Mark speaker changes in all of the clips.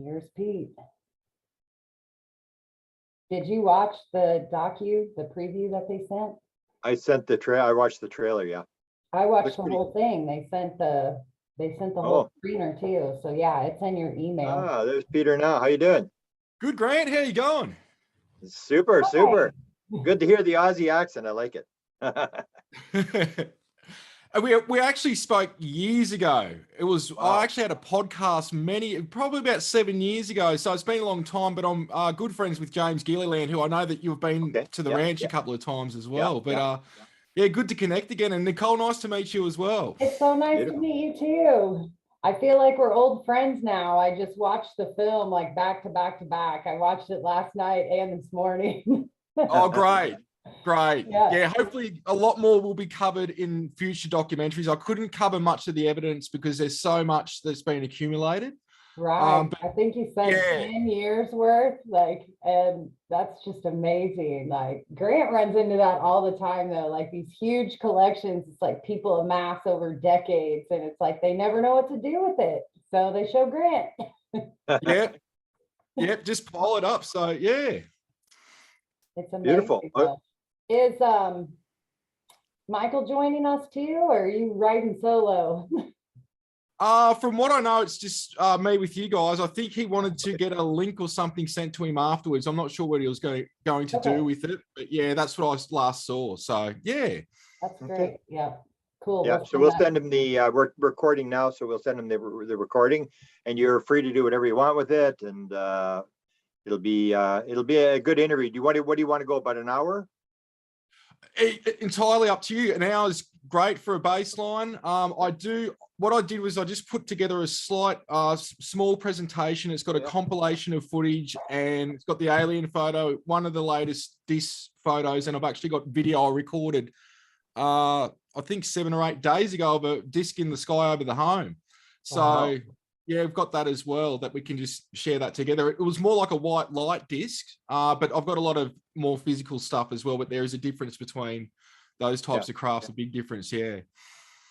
Speaker 1: Here's Pete. Did you watch the preview that they sent?
Speaker 2: I sent the trail. I watched the trailer. Yeah.
Speaker 1: I watched the whole thing. They sent the whole screener too. So yeah, it's in your email.
Speaker 2: Ah, there's Peter now. How you doing?
Speaker 3: Good, Grant. How you going?
Speaker 2: Super, super. Good to hear the Aussie accent. I like it.
Speaker 3: We actually spoke years ago. It was I actually had a podcast probably about 7 years ago. So it's been a long time. But I'm good friends with James Gilliland, who I know that you've been to the ranch a couple of times as well. But yeah, good to connect again. And Nicole, nice to meet you as well.
Speaker 1: It's so nice to meet you too. I feel like we're old friends now. I just watched the film like back to back to back. I watched it last night and this morning.
Speaker 3: Oh, great. Great. Yeah, hopefully a lot more will be covered in future documentaries. I couldn't cover much of the evidence because there's so much that's been accumulated.
Speaker 1: Right. I think you said 10 years worth, and that's just amazing. Like Grant runs into that all the time though, like these huge collections, it's like people amass over decades and it's like they never know what to do with it. So they show Grant.
Speaker 3: Yep, just pile it up. So yeah.
Speaker 1: It's amazing.
Speaker 2: Beautiful.
Speaker 1: Is Michael joining us too, or are you riding solo?
Speaker 3: From what I know, it's just me with you guys. I think he wanted to get a link or something sent to him afterwards. I'm not sure what he was going to do with it, but yeah, that's what I last saw. So yeah,
Speaker 1: that's great. Yeah, cool.
Speaker 2: Yeah, so we'll send him the we're recording now, so we'll send him the recording, and you're free to do whatever you want with it, and it'll be a good interview. What do you want to go, about an hour?
Speaker 3: Entirely up to you. An hour is great for a baseline. What I did was I just put together a slight small presentation. It's got a compilation of footage and it's got the alien photo, one of the latest disc photos, and I've actually got video I recorded I think 7 or 8 days ago of a disc in the sky over the home. So yeah, I've got that as well, that we can just share that together. It was more like a white light disc, but I've got a lot of more physical stuff as well, but there is a difference between those types of crafts, a big difference. Yeah.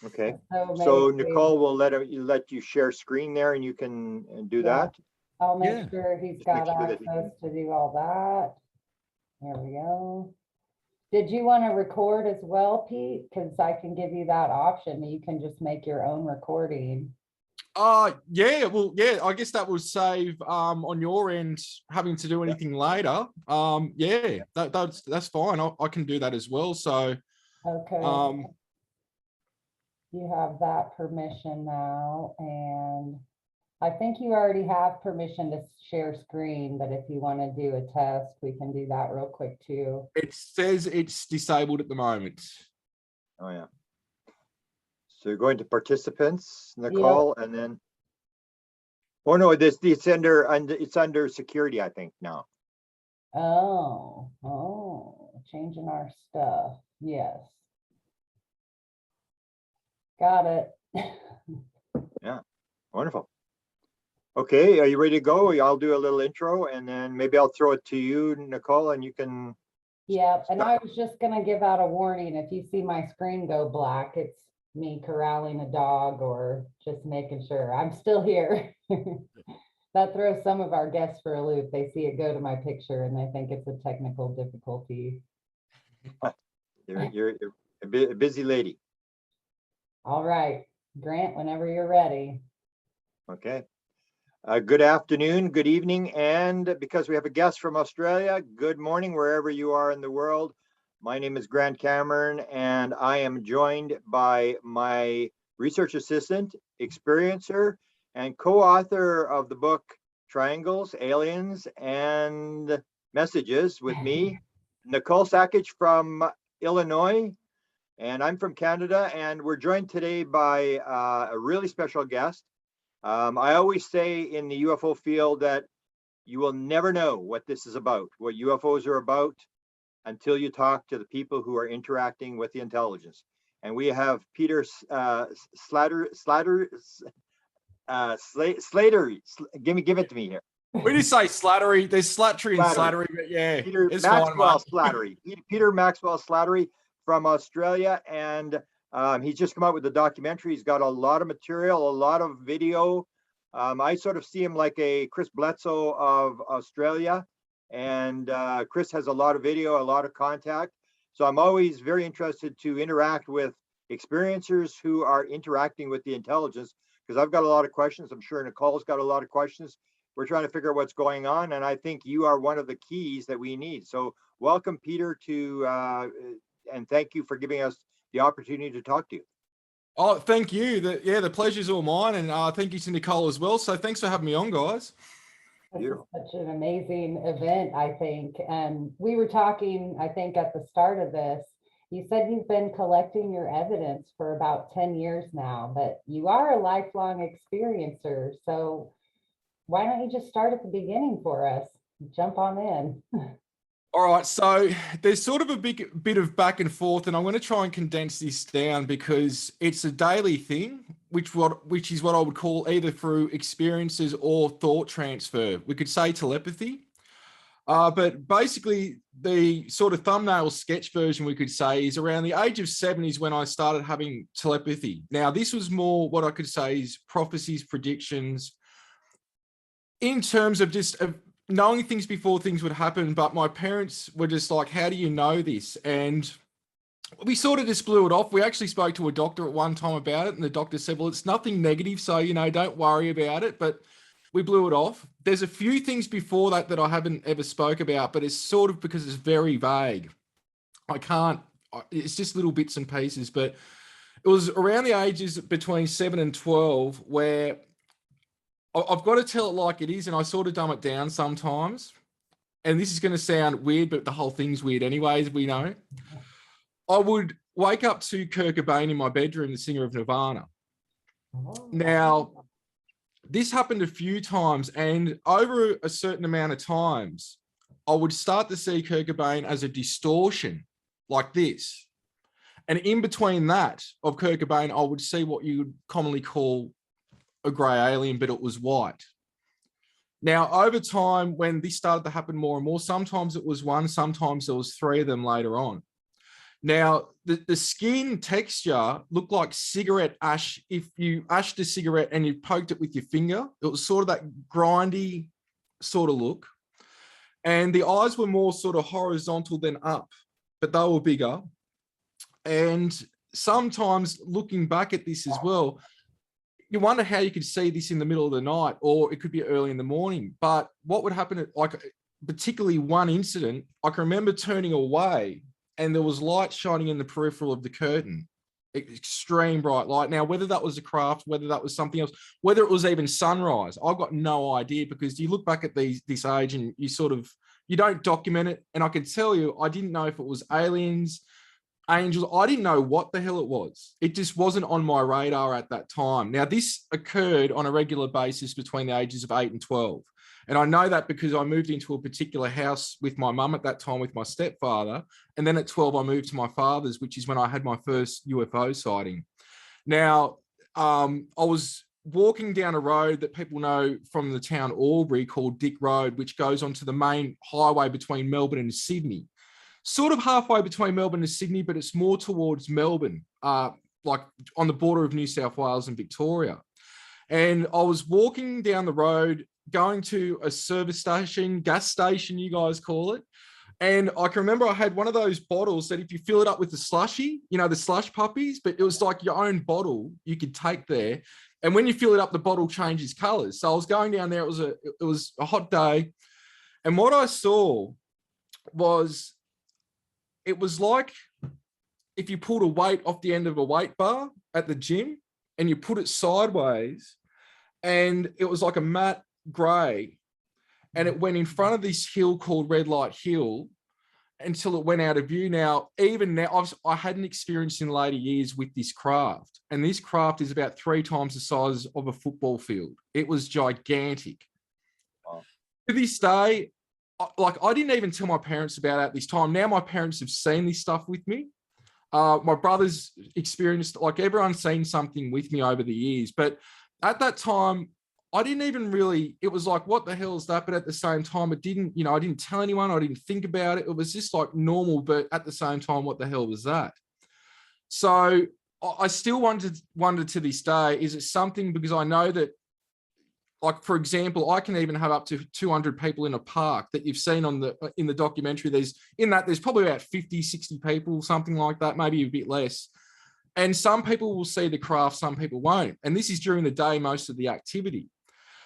Speaker 2: Okay. So Nicole will let you share screen there and you can do that.
Speaker 1: I'll make sure he's got access to do all that. There we go. Did you want to record as well, Pete? Because I can give you that option. You can just make your own recording.
Speaker 3: Yeah, well, yeah, I guess that will save on your end having to do anything later. Yeah, that's fine. I can do that as well. So
Speaker 1: okay. You have that permission now, and I think you already have permission to share screen, but if you want to do a test, we can do that real quick too.
Speaker 3: It says it's disabled at the moment.
Speaker 2: Oh yeah. So you're going to participants, Nicole, and then it's under security, I think now.
Speaker 1: Oh, changing our stuff. Yes. Got it.
Speaker 2: Yeah, wonderful. Okay, are you ready to go? I'll do a little intro and then maybe I'll throw it to you, Nicole, and you can.
Speaker 1: Yeah, and I was just gonna give out a warning. If you see my screen go black, it's me corralling a dog or just making sure I'm still here. That throws some of our guests for a loop. They see it go to my picture and they think it's a technical difficulty.
Speaker 2: You're a busy lady.
Speaker 1: All right, Grant, whenever you're ready.
Speaker 2: Okay. Good afternoon, good evening, and because we have a guest from Australia, good morning wherever you are in the world. My name is Grant Cameron, and I am joined by my research assistant, experiencer, and co-author of the book Triangles, Aliens, and Messages with me, Nicole Sakich from Illinois, and I'm from Canada, and we're joined today by a really special guest. I always say in the UFO field that you will never know what this is about, what UFOs are about, until you talk to the people who are interacting with the intelligence. And we have Peter Slattery. Give it to me here.
Speaker 3: We just say Slattery. There's Slattery and Slattery, but yeah.
Speaker 2: Peter Maxwell Slattery. Peter Maxwell Slattery from Australia, and he's just come out with a documentary. He's got a lot of material, a lot of video I sort of see him like a Chris Bledsoe of Australia. And Chris has a lot of video, a lot of contact. So I'm always very interested to interact with experiencers who are interacting with the intelligence, because I've got a lot of questions. I'm sure Nicole's got a lot of questions. We're trying to figure out what's going on. And I think you are one of the keys that we need. So welcome, Peter, and thank you for giving us the opportunity to talk to you.
Speaker 3: Oh, thank you. The pleasure's all mine. And thank you to Nicole as well. So thanks for having me on, guys.
Speaker 1: This is such an amazing event, I think. And we were talking, I think, at the start of this, you said you've been collecting your evidence for about 10 years now, but you are a lifelong experiencer. So why don't you just start at the beginning for us? Jump on in.
Speaker 3: All right, so there's sort of a big bit of back and forth, and I'm going to try and condense this down because it's a daily thing, which is what I would call either through experiences or thought transfer. We could say telepathy, but basically the sort of thumbnail sketch version we could say is around the age of 7 is when I started having telepathy. Now, this was more what I could say is prophecies, predictions, in terms of just knowing things before things would happen. But my parents were just like, how do you know this? And we sort of just blew it off. We actually spoke to a doctor at one time about it, and the doctor said, well, it's nothing negative, so, don't worry about it. But we blew it off. There's a few things before that I haven't ever spoke about, but it's sort of because it's very vague. It's just little bits and pieces. But it was around the ages between 7 and 12 where I've got to tell it like it is, and I sort of dumb it down sometimes. And this is going to sound weird, but the whole thing's weird anyways, we know. I would wake up to Kurt Cobain in my bedroom, the singer of Nirvana. Now, this happened a few times, and over a certain amount of times, I would start to see Kurt Cobain as a distortion, like this. And in between that of Kurt Cobain, I would see what you would commonly call a grey alien, but it was white. Now, over time, when this started to happen more and more, sometimes it was one, sometimes there was 3 of them later on. Now, the skin texture looked like cigarette ash. If you ashed a cigarette and you poked it with your finger, it was sort of that grindy sort of look. And the eyes were more sort of horizontal than up, but they were bigger. And sometimes looking back at this as well, you wonder how you could see this in the middle of the night, or it could be early in the morning. But what would happen, like particularly one incident, I can remember turning away and there was light shining in the peripheral of the curtain, extreme bright light. Now, whether that was a craft, whether that was something else, whether it was even sunrise, I've got no idea, because you look back at this age and you don't document it. And I can tell you, I didn't know if it was aliens, angels. I didn't know what the hell it was. It just wasn't on my radar at that time. Now, this occurred on a regular basis between the ages of 8 and 12. And I know that because I moved into a particular house with my mum at that time with my stepfather. And then at 12, I moved to my father's, which is when I had my first UFO sighting. Now, I was walking down a road that people know from the town Albury called Dick Road, which goes onto the main highway between Melbourne and Sydney. Sort of halfway between Melbourne and Sydney, but it's more towards Melbourne, like on the border of New South Wales and Victoria. And I was walking down the road, going to a service station, gas station, you guys call it. And I can remember I had one of those bottles that if you fill it up with the slushy, the slush puppies, but it was like your own bottle you could take there. And when you fill it up, the bottle changes colors. So I was going down there, it was a hot day. And what I saw was, it was like if you pulled a weight off the end of a weight bar at the gym and you put it sideways, and it was like a matte grey, and it went in front of this hill called Red Light Hill until it went out of view. Now, even now, I hadn't experienced in later years with this craft, and this craft is about 3 times the size of a football field. It was gigantic. Wow. To this day, I didn't even tell my parents about it at this time. Now my parents have seen this stuff with me. My brother's experienced, like everyone's seen something with me over the years. But at that time, I didn't even really, it was like, what the hell is that? But at the same time, it didn't, I didn't tell anyone. I didn't think about it. It was just like normal. But at the same time, what the hell was that? So I still wondered to this day, is it something, because I know that like, for example, I can even have up to 200 people in a park that you've seen in the documentary. There's probably about 50, 60 people, something like that, maybe a bit less. And some people will see the craft, some people won't. And this is during the day, most of the activity.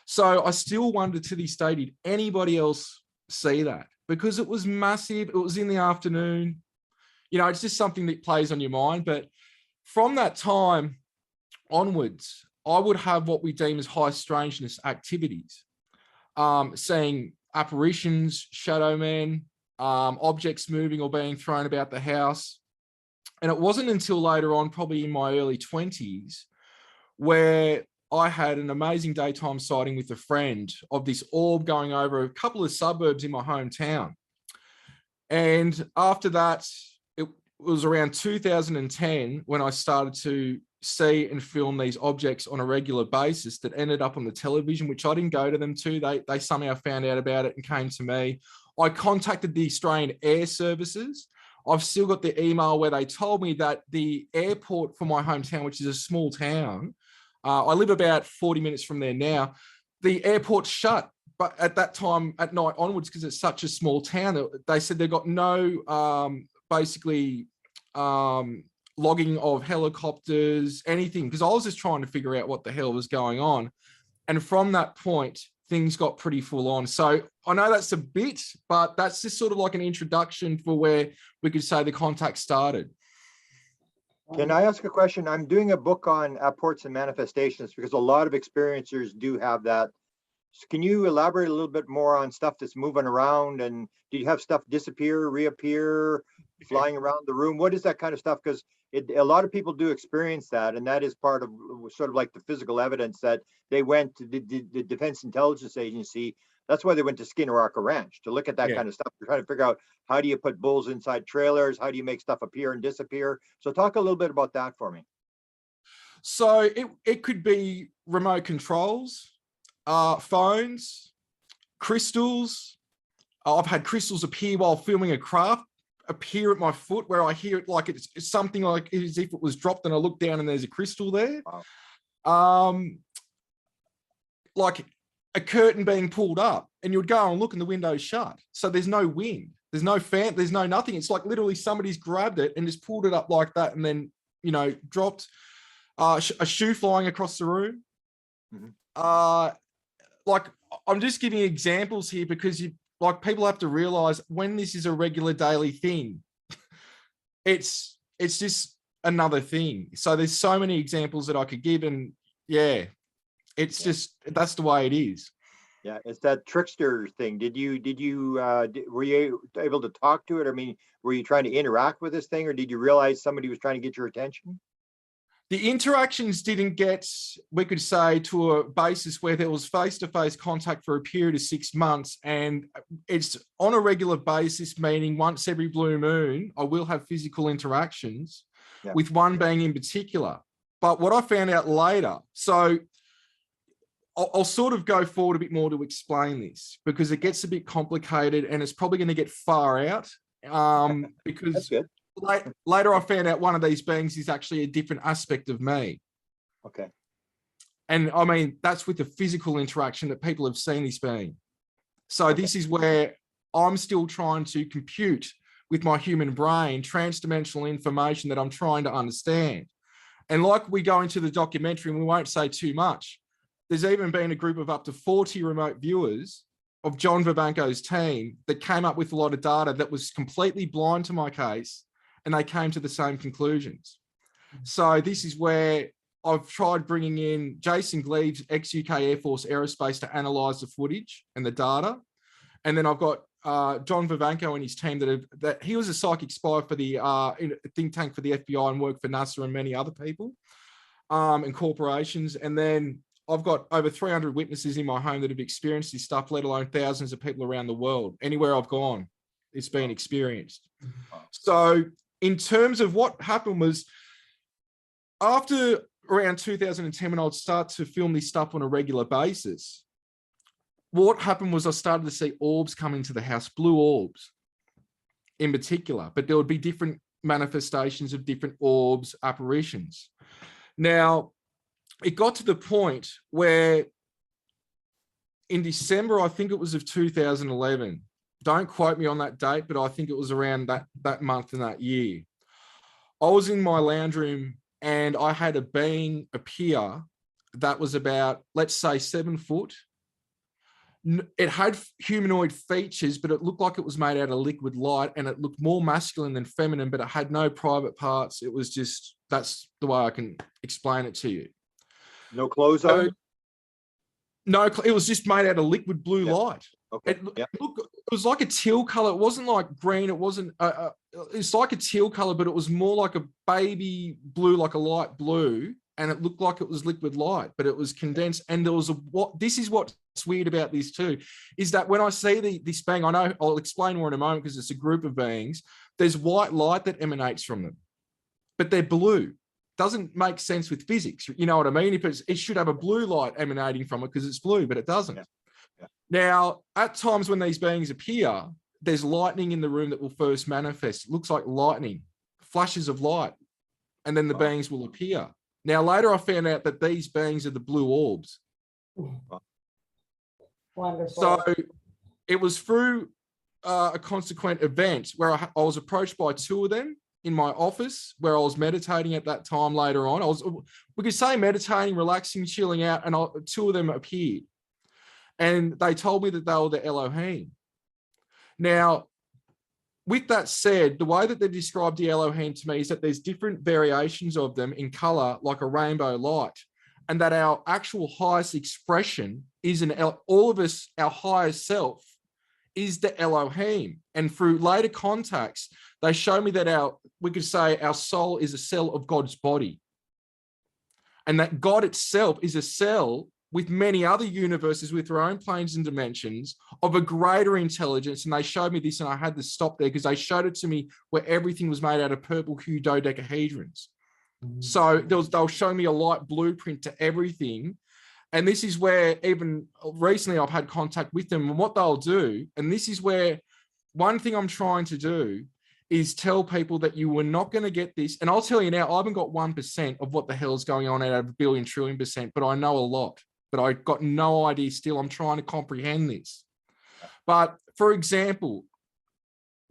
Speaker 3: So I still wonder to this day, did anybody else see that? Because it was massive. It was in the afternoon. You know, it's just something that plays on your mind. But from that time onwards, I would have what we deem as high strangeness activities, seeing apparitions, shadow men, objects moving or being thrown about the house. And it wasn't until later on, probably in my early 20s, where I had an amazing daytime sighting with a friend of this orb going over a couple of suburbs in my hometown. And after that, it was around 2010 when I started to see and film these objects on a regular basis that ended up on the television, which I didn't go to them to. They somehow found out about it and came to me. I contacted the Australian Air Services. I've still got the email where they told me that the airport for my hometown, which is a small town, I live about 40 minutes from there now, the airport's shut. But at that time, at night onwards, because it's such a small town, they said they've got no logging of helicopters, anything, because I was just trying to figure out what the hell was going on. And from that point, things got pretty full on. So I know that's a bit, but that's just sort of like an introduction for where we could say the contact started.
Speaker 2: Can I ask a question? I'm doing a book on apports and manifestations because a lot of experiencers do have that. So can you elaborate a little bit more on stuff that's moving around, and do you have stuff disappear, reappear, flying around the room? What is that kind of stuff? Because a lot of people do experience that, and that is part of sort of like the physical evidence that they went to the Defense Intelligence Agency. That's why they went to Skinner Arca Ranch, to look at that kind of stuff. They're trying to figure out, how do you put bulls inside trailers? How do you make stuff appear and disappear? So talk a little bit about that for me.
Speaker 3: So it could be remote controls, phones, crystals. I've had crystals appear while filming a craft, appear at my foot, where I hear it like it's something like as if it was dropped, and I look down and there's a crystal there. Wow. Like a curtain being pulled up, and you'd go and look and the window's shut. So there's no wind, there's no fan, there's no nothing. It's like literally somebody's grabbed it and just pulled it up like that, and then, you know, dropped a shoe flying across the room. Mm-hmm. Like, I'm just giving examples here because people have to realize when this is a regular daily thing, it's just another thing. So there's so many examples that I could give, and yeah, it's just, that's the way it is.
Speaker 2: Yeah, it's that trickster thing. Were you able to talk to it? I mean, were you trying to interact with this thing, or did you realize somebody was trying to get your attention?
Speaker 3: The interactions didn't get, we could say, to a basis where there was face-to-face contact for a period of 6 months, and it's on a regular basis, meaning once every blue moon, I will have physical interactions, with one being in particular. But what I found out later, so I'll sort of go forward a bit more to explain this, because it gets a bit complicated and it's probably going to get far out, because
Speaker 2: That's good.
Speaker 3: Later I found out one of these beings is actually a different aspect of me.
Speaker 2: Okay.
Speaker 3: And I mean, that's with the physical interaction that people have seen this being. So this is where I'm still trying to compute with my human brain transdimensional information that I'm trying to understand. And like we go into the documentary, and we won't say too much, there's even been a group of up to 40 remote viewers of John Vivanco's team that came up with a lot of data that was completely blind to my case, and they came to the same conclusions. So this is where I've tried bringing in Jason Gleaves, ex-UK Air Force Aerospace, to analyze the footage and the data. And then I've got John Vivanco and his team that he was a psychic spy for the think tank for the FBI and worked for NASA and many other people and corporations. And then I've got over 300 witnesses in my home that have experienced this stuff, let alone thousands of people around the world. Anywhere I've gone, it's been experienced. So in terms of what happened was, after around 2010, when I'd start to film this stuff on a regular basis, what happened was I started to see orbs come into the house, blue orbs in particular, but there would be different manifestations of different orbs, apparitions. Now, it got to the point where in December, I think it was of 2011. Don't quote me on that date, but I think it was around that month and that year. I was in my lounge room and I had a being appear that was about, let's say, 7 foot. It had humanoid features, but it looked like it was made out of liquid light, and it looked more masculine than feminine, but it had no private parts. It was just, that's the way I can explain it to you.
Speaker 2: No clothes on?
Speaker 3: No, it was just made out of liquid blue light.
Speaker 2: Okay.
Speaker 3: It was like a teal color. It wasn't like green. It wasn't, it's like a teal color, but it was more like a baby blue, like a light blue. And it looked like it was liquid light, but it was condensed. And there was this is what's weird about this too, is that when I see this being, I know I'll explain more in a moment because it's a group of beings, there's white light that emanates from them, but they're blue. Doesn't make sense with physics. You know what I mean? If it should have a blue light emanating from it because it's blue, but it doesn't. Yeah. Now, at times when these beings appear, there's lightning in the room that will first manifest. It looks like lightning, flashes of light, and then the beings will appear. Now, later I found out that these beings are the blue orbs.
Speaker 1: Wonderful.
Speaker 3: So it was through a consequent event where I was approached by 2 of them in my office where I was meditating at that time later on. We could say meditating, relaxing, chilling out, and 2 of them appeared. And they told me that they were the Elohim. Now, with that said, the way that they described the Elohim to me is that there's different variations of them in color, like a rainbow light, and that our actual highest expression is all of us, our higher self is the Elohim. And through later contacts, they show me that we could say our soul is a cell of God's body, and that God itself is a cell with many other universes with their own planes and dimensions of a greater intelligence. And they showed me this, and I had to stop there because they showed it to me where everything was made out of purple hue dodecahedrons. So they'll show me a light blueprint to everything. And this is where even recently I've had contact with them, and what they'll do, and this is where one thing I'm trying to do is tell people that you were not going to get this. And I'll tell you now, I haven't got 1% of what the hell is going on out of a billion trillion %, but I know a lot. But I got no idea still. I'm trying to comprehend this. But for example,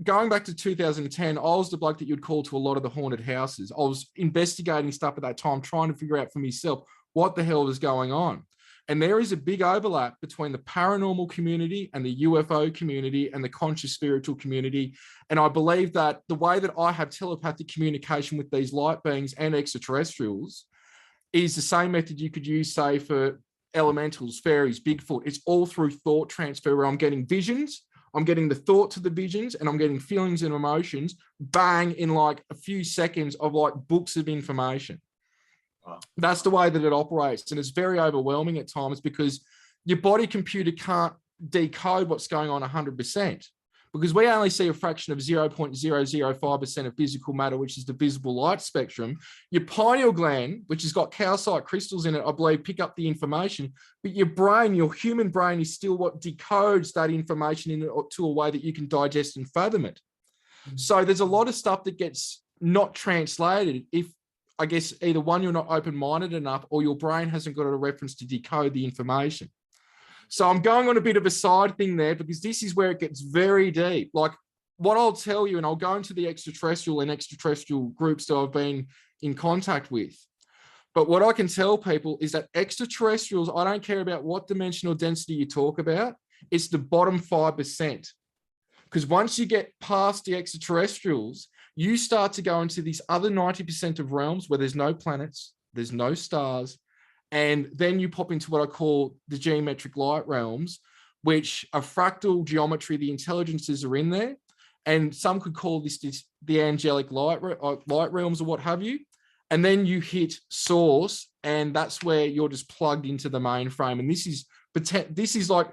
Speaker 3: going back to 2010, I was the bloke that you'd call to a lot of the haunted houses. I was investigating stuff at that time, trying to figure out for myself what the hell was going on. And there is a big overlap between the paranormal community and the UFO community and the conscious spiritual community. And I believe that the way that I have telepathic communication with these light beings and extraterrestrials is the same method you could use, say, for elementals, fairies, Bigfoot. It's all through thought transfer, where I'm getting visions, I'm getting the thought to the visions, and I'm getting feelings and emotions, bang, in like a few seconds of like books of information. Wow. That's the way that it operates. And it's very overwhelming at times because your body computer can't decode what's going on 100%, because we only see a fraction of 0.005% of physical matter, which is the visible light spectrum. Your pineal gland, which has got calcite crystals in it, I believe, pick up the information, but your brain, your human brain, is still what decodes that information into a way that you can digest and fathom it. So there's a lot of stuff that gets not translated if, I guess, either one, you're not open-minded enough, or your brain hasn't got a reference to decode the information. So I'm going on a bit of a side thing there because this is where it gets very deep. Like what I'll tell you, and I'll go into the extraterrestrial groups that I've been in contact with. But what I can tell people is that extraterrestrials, I don't care about what dimensional density you talk about, it's the bottom 5%. Because once you get past the extraterrestrials, you start to go into these other 90% of realms where there's no planets, there's no stars, and then you pop into what I call the geometric light realms, which are fractal geometry. The intelligences are in there, and some could call this the angelic light realms or what have you. And then you hit source, and that's where you're just plugged into the mainframe. And this is like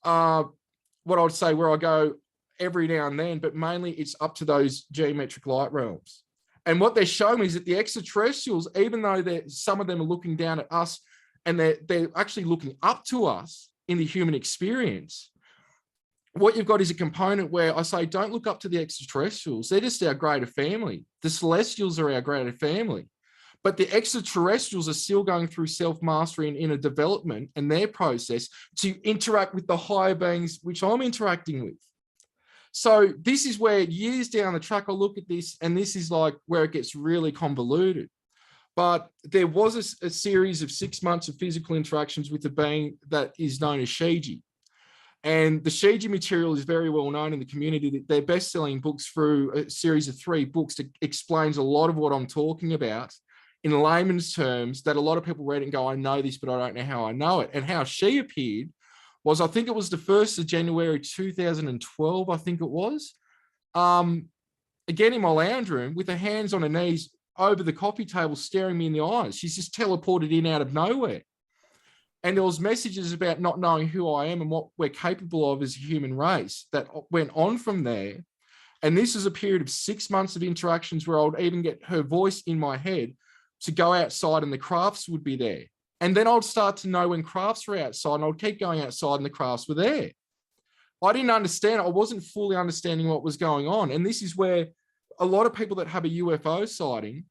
Speaker 3: what I would say where I go every now and then, but mainly it's up to those geometric light realms. And what they're showing me is that the extraterrestrials, even though some of them are looking down at us and they're actually looking up to us in the human experience, what you've got is a component where I say, don't look up to the extraterrestrials. They're just our greater family. The celestials are our greater family. But the extraterrestrials are still going through self-mastery and inner development and their process to interact with the higher beings, which I'm interacting with. So this is where years down the track, I look at this, and this is like where it gets really convoluted. But there was a series of 6 months of physical interactions with a being that is known as Shiji. And the Shiji material is very well known in the community. They're best-selling books through a series of 3 books that explains a lot of what I'm talking about in layman's terms, that a lot of people read it and go, I know this, but I don't know how I know it. And how she appeared was, I think it was the 1st of January 2012, I think it was. Again, in my lounge room with her hands on her knees over the coffee table, staring me in the eyes. She's just teleported in out of nowhere. And there was messages about not knowing who I am and what we're capable of as a human race that went on from there. And this is a period of 6 months of interactions where I would even get her voice in my head to go outside, and the crafts would be there. And then I'd start to know when crafts were outside, and I'd keep going outside and the crafts were there. I didn't understand it. I wasn't fully understanding what was going on. And this is where a lot of people that have a UFO sighting,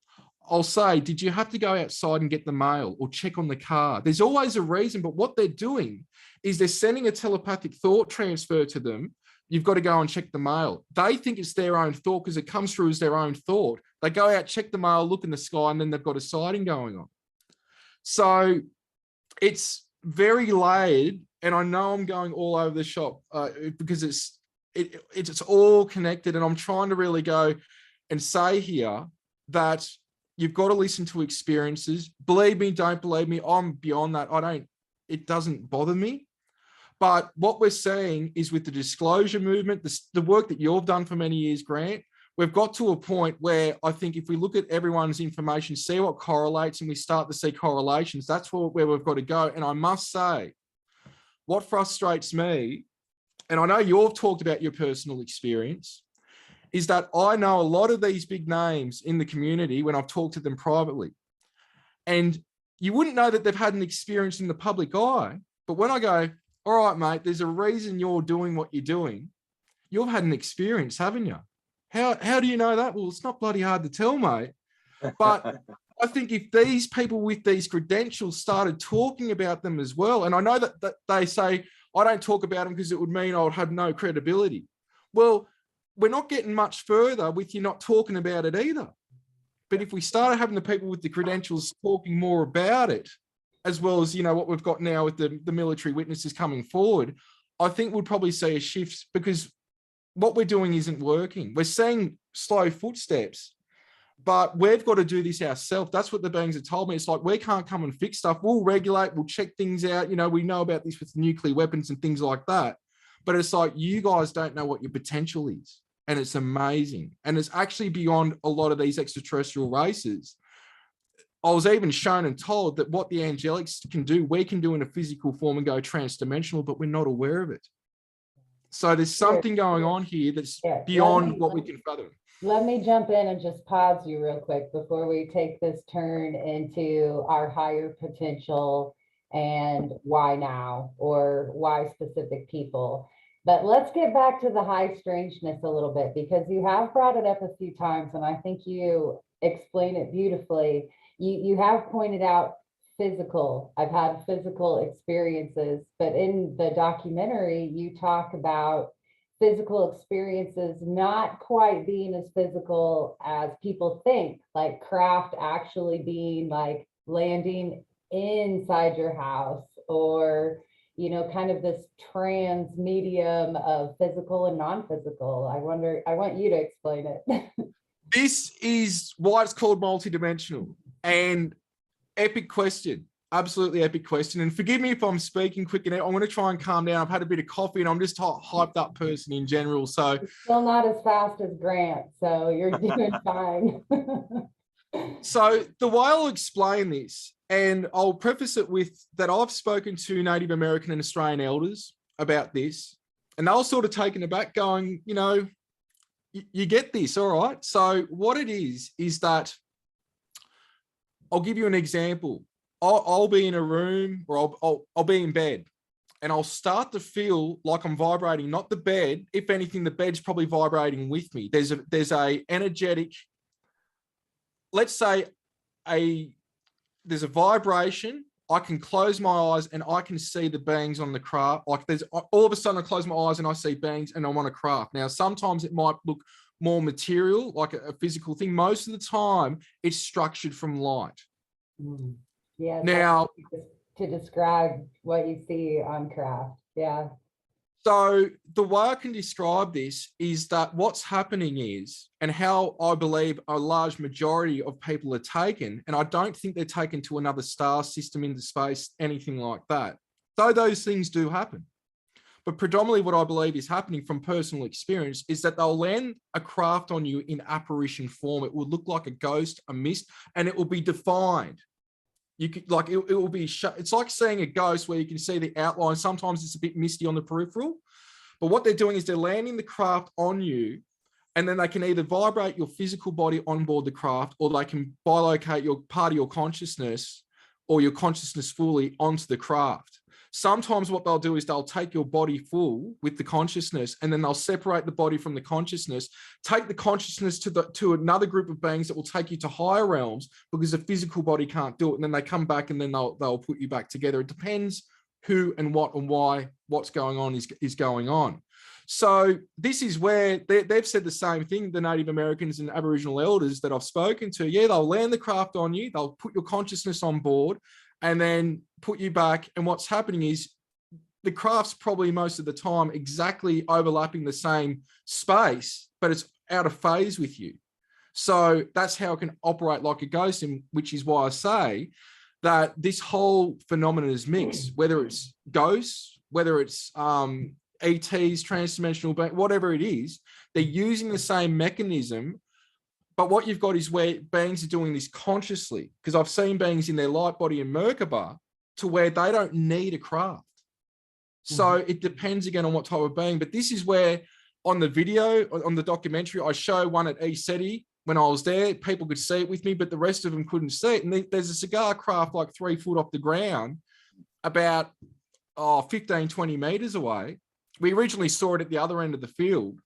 Speaker 3: I'll say, did you have to go outside and get the mail or check on the car? There's always a reason, but what they're doing is they're sending a telepathic thought transfer to them. You've got to go and check the mail. They think it's their own thought because it comes through as their own thought. They go out, check the mail, look in the sky, and then they've got a sighting going on. So it's very layered, and I know I'm going all over the shop because it's all connected, and I'm trying to really go and say here that you've got to listen to experiences. Believe me, don't believe me, I'm beyond that. It doesn't bother me. But what we're seeing is with the disclosure movement, the work that you've done for many years, Grant, we've got to a point where I think if we look at everyone's information, see what correlates, and we start to see correlations, that's where we've got to go. And I must say, what frustrates me, and I know you've talked about your personal experience, is that I know a lot of these big names in the community when I've talked to them privately. And you wouldn't know that they've had an experience in the public eye, but when I go, all right, mate, there's a reason you're doing what you're doing. You've had an experience, haven't you? How do you know that? Well, it's not bloody hard to tell, mate. But I think if these people with these credentials started talking about them as well, and I know that they say, I don't talk about them because it would mean I would have no credibility. Well, we're not getting much further with you not talking about it either. But if we started having the people with the credentials talking more about it, as well as, what we've got now with the military witnesses coming forward, I think we'll probably see a shift, because what we're doing isn't working. We're seeing slow footsteps, but we've got to do this ourselves. That's what the beings have told me. It's like, we can't come and fix stuff. We'll regulate, we'll check things out. We know about this with nuclear weapons and things like that. But it's like, you guys don't know what your potential is. And it's amazing. And it's actually beyond a lot of these extraterrestrial races. I was even shown and told that what the angelics can do, we can do in a physical form and go transdimensional, but we're not aware of it. So there's something going on here that's beyond what we can fathom.
Speaker 1: Let me jump in and just pause you real quick before we take this turn into our higher potential and why now, or why specific people. But let's get back to the high strangeness a little bit, because you have brought it up a few times, and I think you explain it beautifully. You have pointed out physical. I've had physical experiences, but in the documentary, you talk about physical experiences not quite being as physical as people think, like craft actually being like landing inside your house, or kind of this trans medium of physical and non-physical. I want you to explain it.
Speaker 3: This is why it's called multidimensional. And epic question, absolutely epic question. And forgive me if I'm speaking quick, and I'm going to try and calm down. I've had a bit of coffee and I'm just a hyped up person in general. So
Speaker 1: you're still not as fast as Grant, so you're doing fine.
Speaker 3: So the way I'll explain this, and I'll preface it with that I've spoken to Native American and Australian elders about this, and they were sort of taken aback going, you get this, all right? So what it is that, I'll give you an example. I'll be in a room, or I'll be in bed, and I'll start to feel like I'm vibrating, not the bed. If anything, the bed's probably vibrating with me. There's a energetic, let's say there's a vibration. I can close my eyes and I can see the beings on the craft. Like there's all of a sudden I close my eyes and I see beings and I'm on a craft. Now, sometimes it might look more material, like a physical thing. Most of the time it's structured from light.
Speaker 1: Yeah.
Speaker 3: Now,
Speaker 1: to describe what you see on craft. Yeah.
Speaker 3: So the way I can describe this is that what's happening is, and how I believe a large majority of people are taken, and I don't think they're taken to another star system into space, anything like that. Though those things do happen. But predominantly what I believe is happening from personal experience is that they'll land a craft on you in apparition form. It will look like a ghost, a mist, and it will be defined. You could like it will be it's like seeing a ghost where you can see the outline. Sometimes it's a bit misty on the peripheral, but what they're doing is they're landing the craft on you, and then they can either vibrate your physical body on board the craft, or they can bilocate your part of your consciousness or your consciousness fully onto the craft. Sometimes what they'll do is they'll take your body full with the consciousness, and then they'll separate the body from the consciousness, take the consciousness to another group of beings that will take you to higher realms, because the physical body can't do it. And then they come back and then they'll put you back together. It depends who and what and why what's going on is going on. So this is where they've said the same thing, the Native Americans and Aboriginal elders that I've spoken to. Yeah, they'll land the craft on you, they'll put your consciousness on board, and then put you back. And what's happening is the craft's probably most of the time exactly overlapping the same space, but it's out of phase with you. So that's how it can operate like a ghost, and which is why I say that this whole phenomenon is mixed, whether it's ghosts, whether it's ETs, transdimensional, whatever it is, they're using the same mechanism. But what you've got is where beings are doing this consciously, because I've seen beings in their light body in Merkaba to where they don't need a craft. So it depends again on what type of being. But this is where on the video, on the documentary, I show one at ECETI when I was there. People could see it with me, but the rest of them couldn't see it. And there's a cigar craft like 3 foot off the ground, about 15, 20 meters away. We originally saw it at the other end of the field.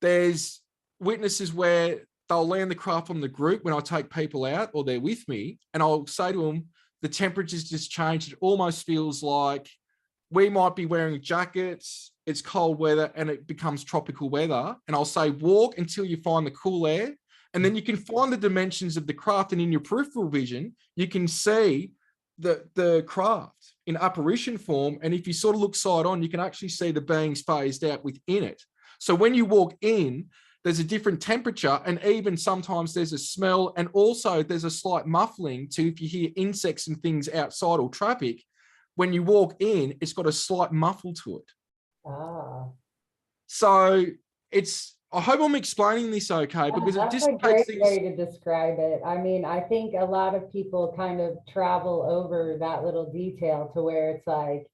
Speaker 3: There's witnesses where they'll land the craft on the group when I take people out or they're with me, and I'll say to them, the temperature's just changed. It almost feels like we might be wearing jackets, it's cold weather, and it becomes tropical weather. And I'll say, walk until you find the cool air, and then you can find the dimensions of the craft, and in your peripheral vision, you can see the craft in apparition form. And if you sort of look side on, you can actually see the beings phased out within it. So when you walk in, there's a different temperature, and even sometimes there's a smell, and also there's a slight muffling to if you hear insects and things outside or traffic. When you walk in, it's got a slight muffle to it. So I hope I'm explaining this okay, because it just
Speaker 1: takes a great way to describe it. I mean, I think a lot of people kind of travel over that little detail to where it's like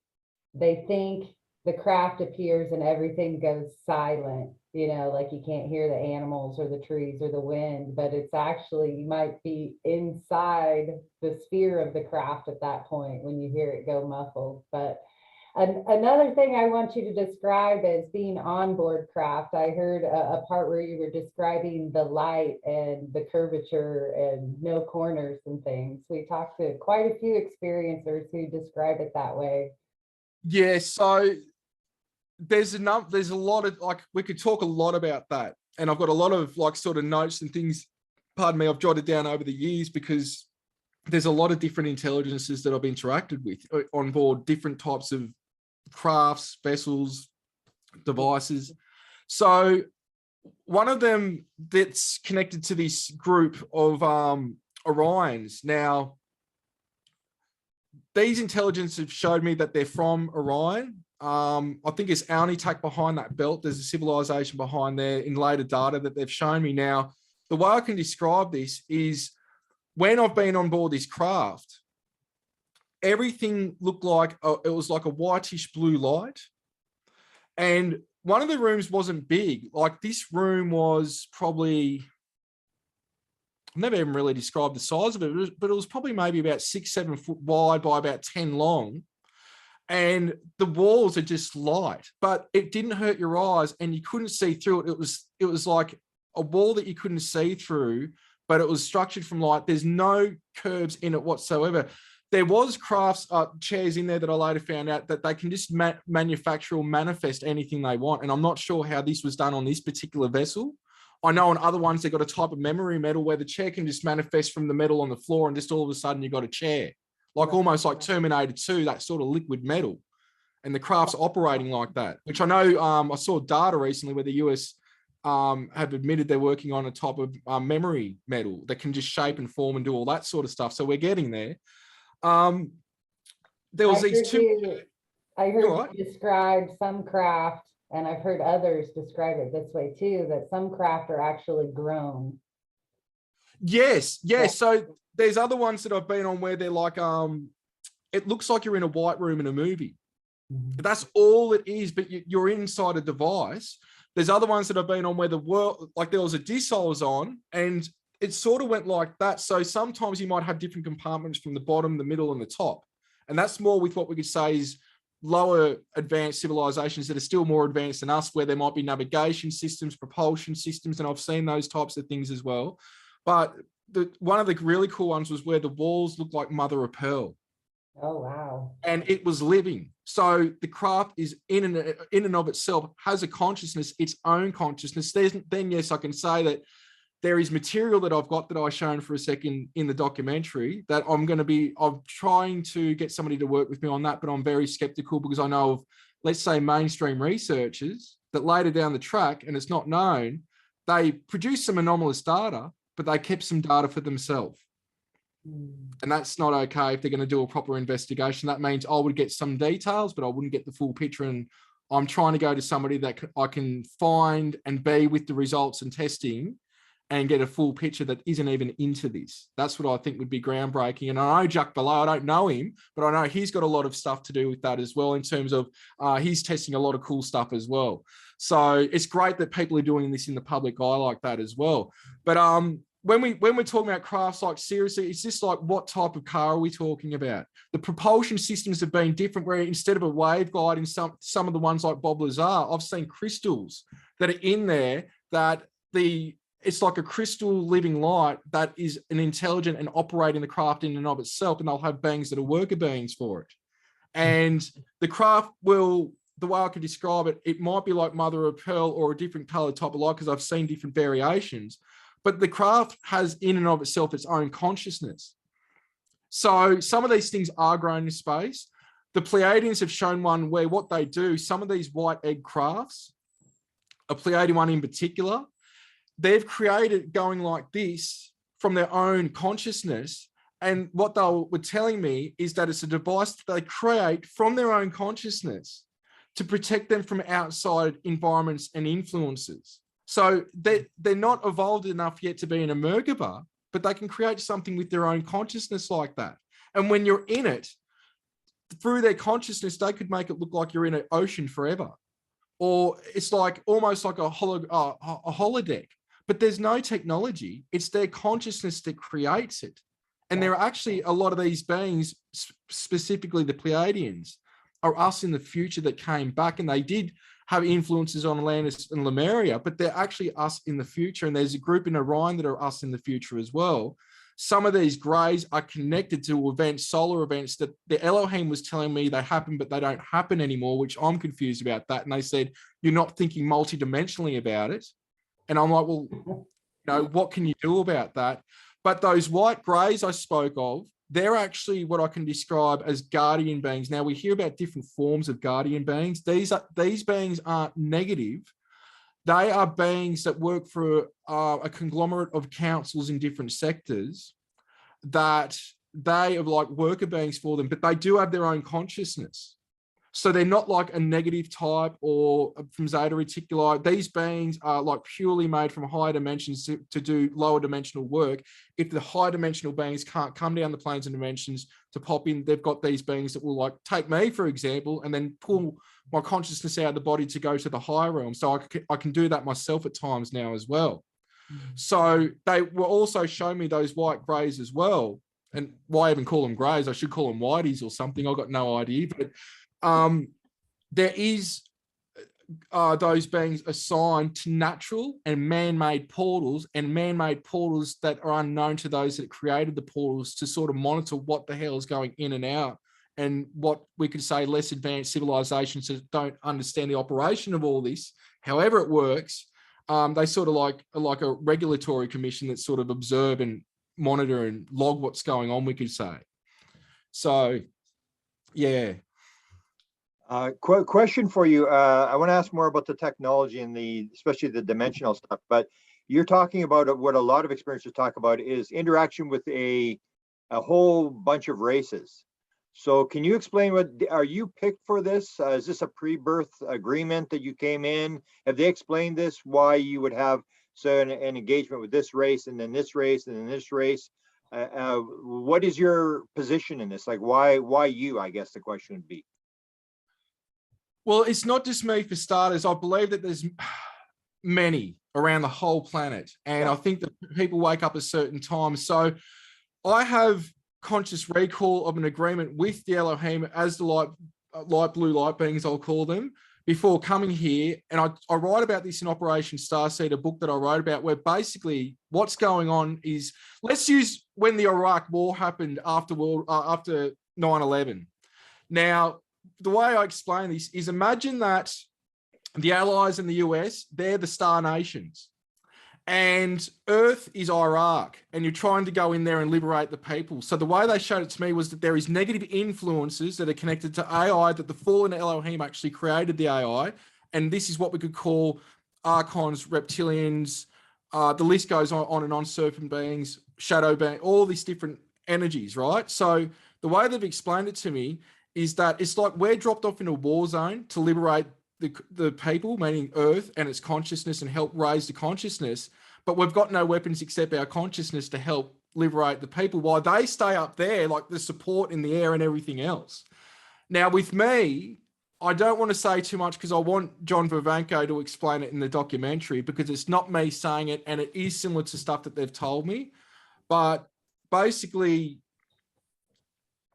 Speaker 1: they think the craft appears and everything goes silent, you know, like you can't hear the animals or the trees or the wind, but it's actually, you might be inside the sphere of the craft at that point when you hear it go muffled. But another thing I want you to describe is being on board craft. I heard a part where you were describing the light and the curvature and no corners and things. We talked to quite a few experiencers who describe it that way.
Speaker 3: Yeah, so there's a lot of, like, we could talk a lot about that, and I've got a lot of like sort of notes and things, pardon me, I've jotted down over the years, because there's a lot of different intelligences that I've interacted with on board, different types of crafts, vessels, devices. So one of them that's connected to this group of Orions. Now, these intelligences have showed me that they're from Orion. I think it's Alnitak behind that belt. There's a civilization behind there in later data that they've shown me. Now, the way I can describe this is when I've been on board this craft, everything looked like it was like a whitish blue light. And one of the rooms wasn't big. Like this room was probably, I've never even really described the size of it, but it was probably maybe about 6-7 foot wide by about 10 long. And the walls are just light, but it didn't hurt your eyes and you couldn't see through it. It was like a wall that you couldn't see through, but it was structured from light. There's no curves in it whatsoever. There was crafts chairs in there that I later found out that they can just manufacture or manifest anything they want. And I'm not sure how this was done on this particular vessel. I know on other ones, they've got a type of memory metal where the chair can just manifest from the metal on the floor and just all of a sudden you've got a chair, like almost like Terminator 2, that sort of liquid metal. And the craft's operating like that, which I know I saw data recently where the US have admitted they're working on a type of memory metal that can just shape and form and do all that sort of stuff. So we're getting there. There was these two.
Speaker 1: I heard you describe some craft, and I've heard others describe it this way too, that some craft are actually grown.
Speaker 3: Yes. So there's other ones that I've been on where they're like, it looks like you're in a white room in a movie. That's all it is, but you're inside a device. There's other ones that I've been on where the world, like there was a disc I was on and it sort of went like that. So sometimes you might have different compartments from the bottom, the middle, and the top. And that's more with what we could say is lower advanced civilizations that are still more advanced than us, where there might be navigation systems, propulsion systems, and I've seen those types of things as well. But one of the really cool ones was where the walls looked like mother of pearl.
Speaker 1: Oh, wow.
Speaker 3: And it was living. So the craft is in and of itself has a consciousness, its own consciousness. Then yes, I can say that there is material that I've got that I shown for a second in the documentary that I'm trying to get somebody to work with me on that, but I'm very skeptical because I know of, let's say, mainstream researchers that later down the track, and it's not known, they produced some anomalous data, but they kept some data for themselves. And that's not okay if they're going to do a proper investigation. That means I would get some details, but I wouldn't get the full picture. And I'm trying to go to somebody that I can find and be with the results and testing and get a full picture that isn't even into this. That's what I think would be groundbreaking. And I know Jack Below, I don't know him, but I know he's got a lot of stuff to do with that as well in terms of he's testing a lot of cool stuff as well. So it's great that people are doing this in the public eye like that as well. But when we're talking about crafts, like seriously, it's just like what type of car are we talking about? The propulsion systems have been different, where instead of a waveguide in some of the ones like Bob Lazar, I've seen crystals that are in there that it's like a crystal living light that is an intelligent and operating the craft in and of itself, and they'll have beings that are worker beings for it. And the craft will, the way I can describe it, it might be like mother of pearl or a different color type of light because I've seen different variations. But the craft has in and of itself its own consciousness. So some of these things are grown in space. The Pleiadians have shown one where what they do, some of these white egg crafts, a Pleiadian one in particular, they've created going like this from their own consciousness. And what they were telling me is that it's a device that they create from their own consciousness to protect them from outside environments and influences. So they're not evolved enough yet to be in a Merkaba, but they can create something with their own consciousness like that. And when you're in it, through their consciousness, they could make it look like you're in an ocean forever. Or it's like almost like a holodeck, but there's no technology. It's their consciousness that creates it. And there are actually a lot of these beings, specifically the Pleiadians, are us in the future that came back, and they did have influences on Atlantis and Lemuria, but they're actually us in the future. And there's a group in Orion that are us in the future as well. Some of these greys are connected to events, solar events that the Elohim was telling me they happen, but they don't happen anymore, which I'm confused about that. And they said, you're not thinking multidimensionally about it. And I'm like, well, you know, what can you do about that? But those white greys I spoke of, they're actually what I can describe as guardian beings. Now, we hear about different forms of guardian beings. These beings aren't negative. They are beings that work for a conglomerate of councils in different sectors that they are like worker beings for them, but they do have their own consciousness. So they're not like a negative type or from Zeta Reticuli. These beings are like purely made from higher dimensions to do lower dimensional work. If the high dimensional beings can't come down the planes and dimensions to pop in, they've got these beings that will like take me, for example, and then pull my consciousness out of the body to go to the higher realm. So I can do that myself at times now as well. So they will also show me those white greys as well. And why even call them greys? I should call them whiteys or something. I've got no idea. But there is those beings assigned to natural and man-made portals, and man-made portals that are unknown to those that created the portals, to sort of monitor what the hell is going in and out, and what we could say less advanced civilizations that don't understand the operation of all this, however it works. They sort of like a regulatory commission that sort of observe and monitor and log what's going on, we could say. So, yeah.
Speaker 2: Question for you. I want to ask more about the technology and especially the dimensional stuff, but you're talking about what a lot of experiencers talk about is interaction with a whole bunch of races. So can you explain are you picked for this? Is this a pre-birth agreement that you came in? Have they explained this, why you would have an engagement with this race and then this race and then this race? What is your position in this? Like why you, I guess the question would be.
Speaker 3: Well, it's not just me for starters. I believe that there's many around the whole planet. And I think that people wake up at certain times. So I have conscious recall of an agreement with the Elohim as the light blue light beings, I'll call them, before coming here. And I write about this in Operation Starseed, a book that I wrote about, where basically what's going on is, let's use when the Iraq War happened after 9/11. Now, the way I explain this is, imagine that the Allies and the US, they're the star nations, and Earth is Iraq, and you're trying to go in there and liberate the people. So the way they showed it to me was that there is negative influences that are connected to AI, that the fallen Elohim actually created the AI. And this is what we could call archons, reptilians, the list goes on and on, serpent beings, shadow beings, all these different energies, right? So the way they've explained it to me is that it's like we're dropped off in a war zone to liberate the people, meaning Earth and its consciousness, and help raise the consciousness. But we've got no weapons except our consciousness to help liberate the people, while they stay up there, like the support in the air and everything else. Now, with me, I don't want to say too much because I want John Vivanco to explain it in the documentary, because it's not me saying it, and it is similar to stuff that they've told me. But basically,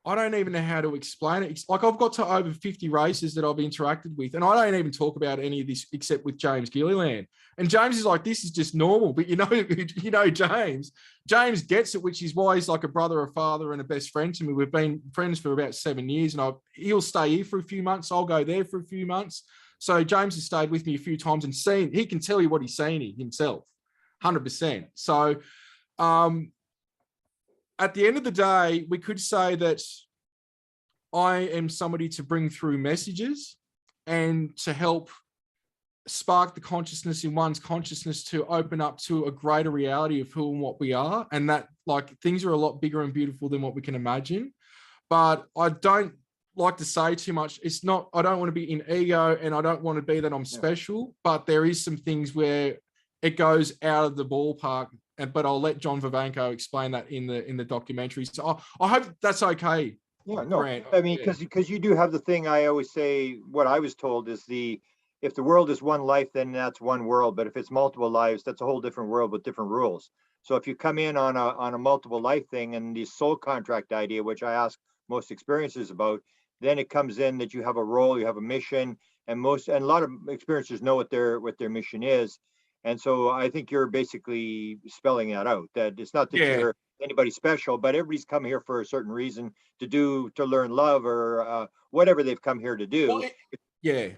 Speaker 3: I don't even know how to explain it. It's like I've got to over 50 races that I've interacted with, and I don't even talk about any of this except with James Gilliland. And James is like, this is just normal. But you know, James gets it, which is why he's like a brother, a father, and a best friend to me. We've been friends for about 7 years, and he'll stay here for a few months. I'll go there for a few months. So James has stayed with me a few times and he can tell you what he's seen himself, 100%. So, at the end of the day, we could say that I am somebody to bring through messages and to help spark the consciousness in one's consciousness to open up to a greater reality of who and what we are. And that, like, things are a lot bigger and beautiful than what we can imagine. But I don't like to say too much. It's not, I don't want to be in ego, and I don't want to be that I'm special, but there is some things where it goes out of the ballpark. But I'll let John Vivanco explain that in the documentary. So I hope that's okay.
Speaker 2: Yeah, no,
Speaker 3: Grant.
Speaker 2: I mean, because you do have the thing I always say, what I was told is if the world is one life, then that's one world. But if it's multiple lives, that's a whole different world with different rules. So if you come in on a multiple life thing and the soul contract idea, which I ask most experiencers about, then it comes in that you have a role, you have a mission, and a lot of experiencers know what their mission is. And so I think you're basically spelling that out, that it's not that you're anybody special, but everybody's come here for a certain reason, to learn love or whatever they've come here to do.
Speaker 3: Well,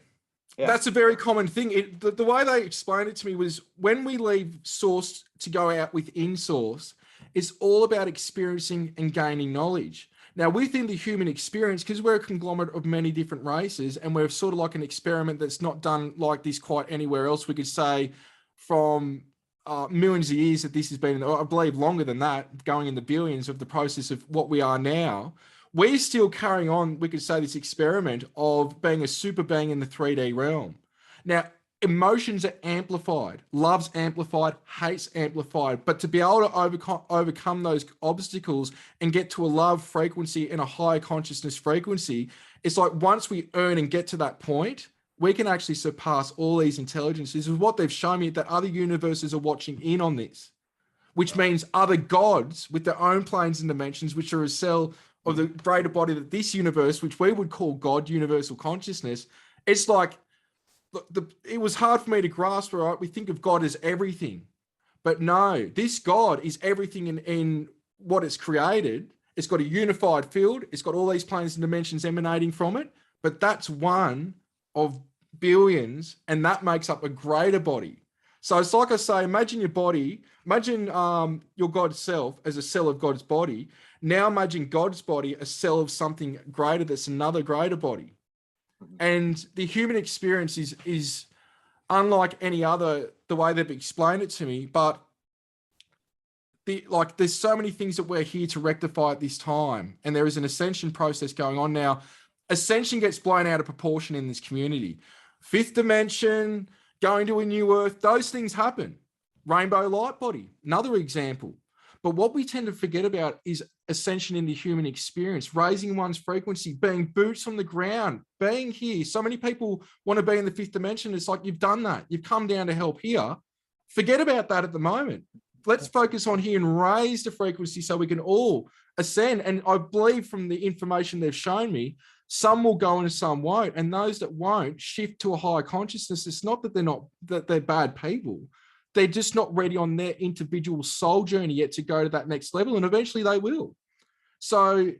Speaker 3: that's a very common thing. The way they explained it to me was, when we leave source to go out within source, it's all about experiencing and gaining knowledge. Now, within the human experience, because we're a conglomerate of many different races, and we're sort of like an experiment that's not done like this quite anywhere else, we could say, from millions of years that this has been, I believe longer than that, going in the billions of the process of what we are now, we're still carrying on, we could say, this experiment of being a super being in the 3D realm. Now, emotions are amplified, love's amplified, hate's amplified, but to be able to overcome those obstacles and get to a love frequency and a higher consciousness frequency, it's like once we earn and get to that point, we can actually surpass all these intelligences. Is what they've shown me, that other universes are watching in on this, which means other gods with their own planes and dimensions, which are a cell of the greater body that this universe, which we would call God, universal consciousness, it's like it was hard for me to grasp, right? We think of God as everything, but no, this God is everything in what it's created. It's got a unified field. It's got all these planes and dimensions emanating from it, but that's one of billions, and that makes up a greater body. So it's like I say, imagine your body, imagine your God self as a cell of God's body. Now imagine God's body, a cell of something greater that's another greater body. And the human experience is unlike any other, the way they've explained it to me, but there's so many things that we're here to rectify at this time. And there is an ascension process going on now. Ascension gets blown out of proportion in this community. Fifth dimension, going to a new earth, those things happen. Rainbow light body, another example. But what we tend to forget about is ascension in the human experience, raising one's frequency, being boots on the ground, being here. So many people want to be in the fifth dimension. It's like, you've done that. You've come down to help here. Forget about that at the moment. Let's focus on here and raise the frequency so we can all ascend. And I believe from the information they've shown me, some will go and some won't. And those that won't shift to a higher consciousness. It's not that they're bad people. They're just not ready on their individual soul journey yet to go to that next level. And eventually they will. So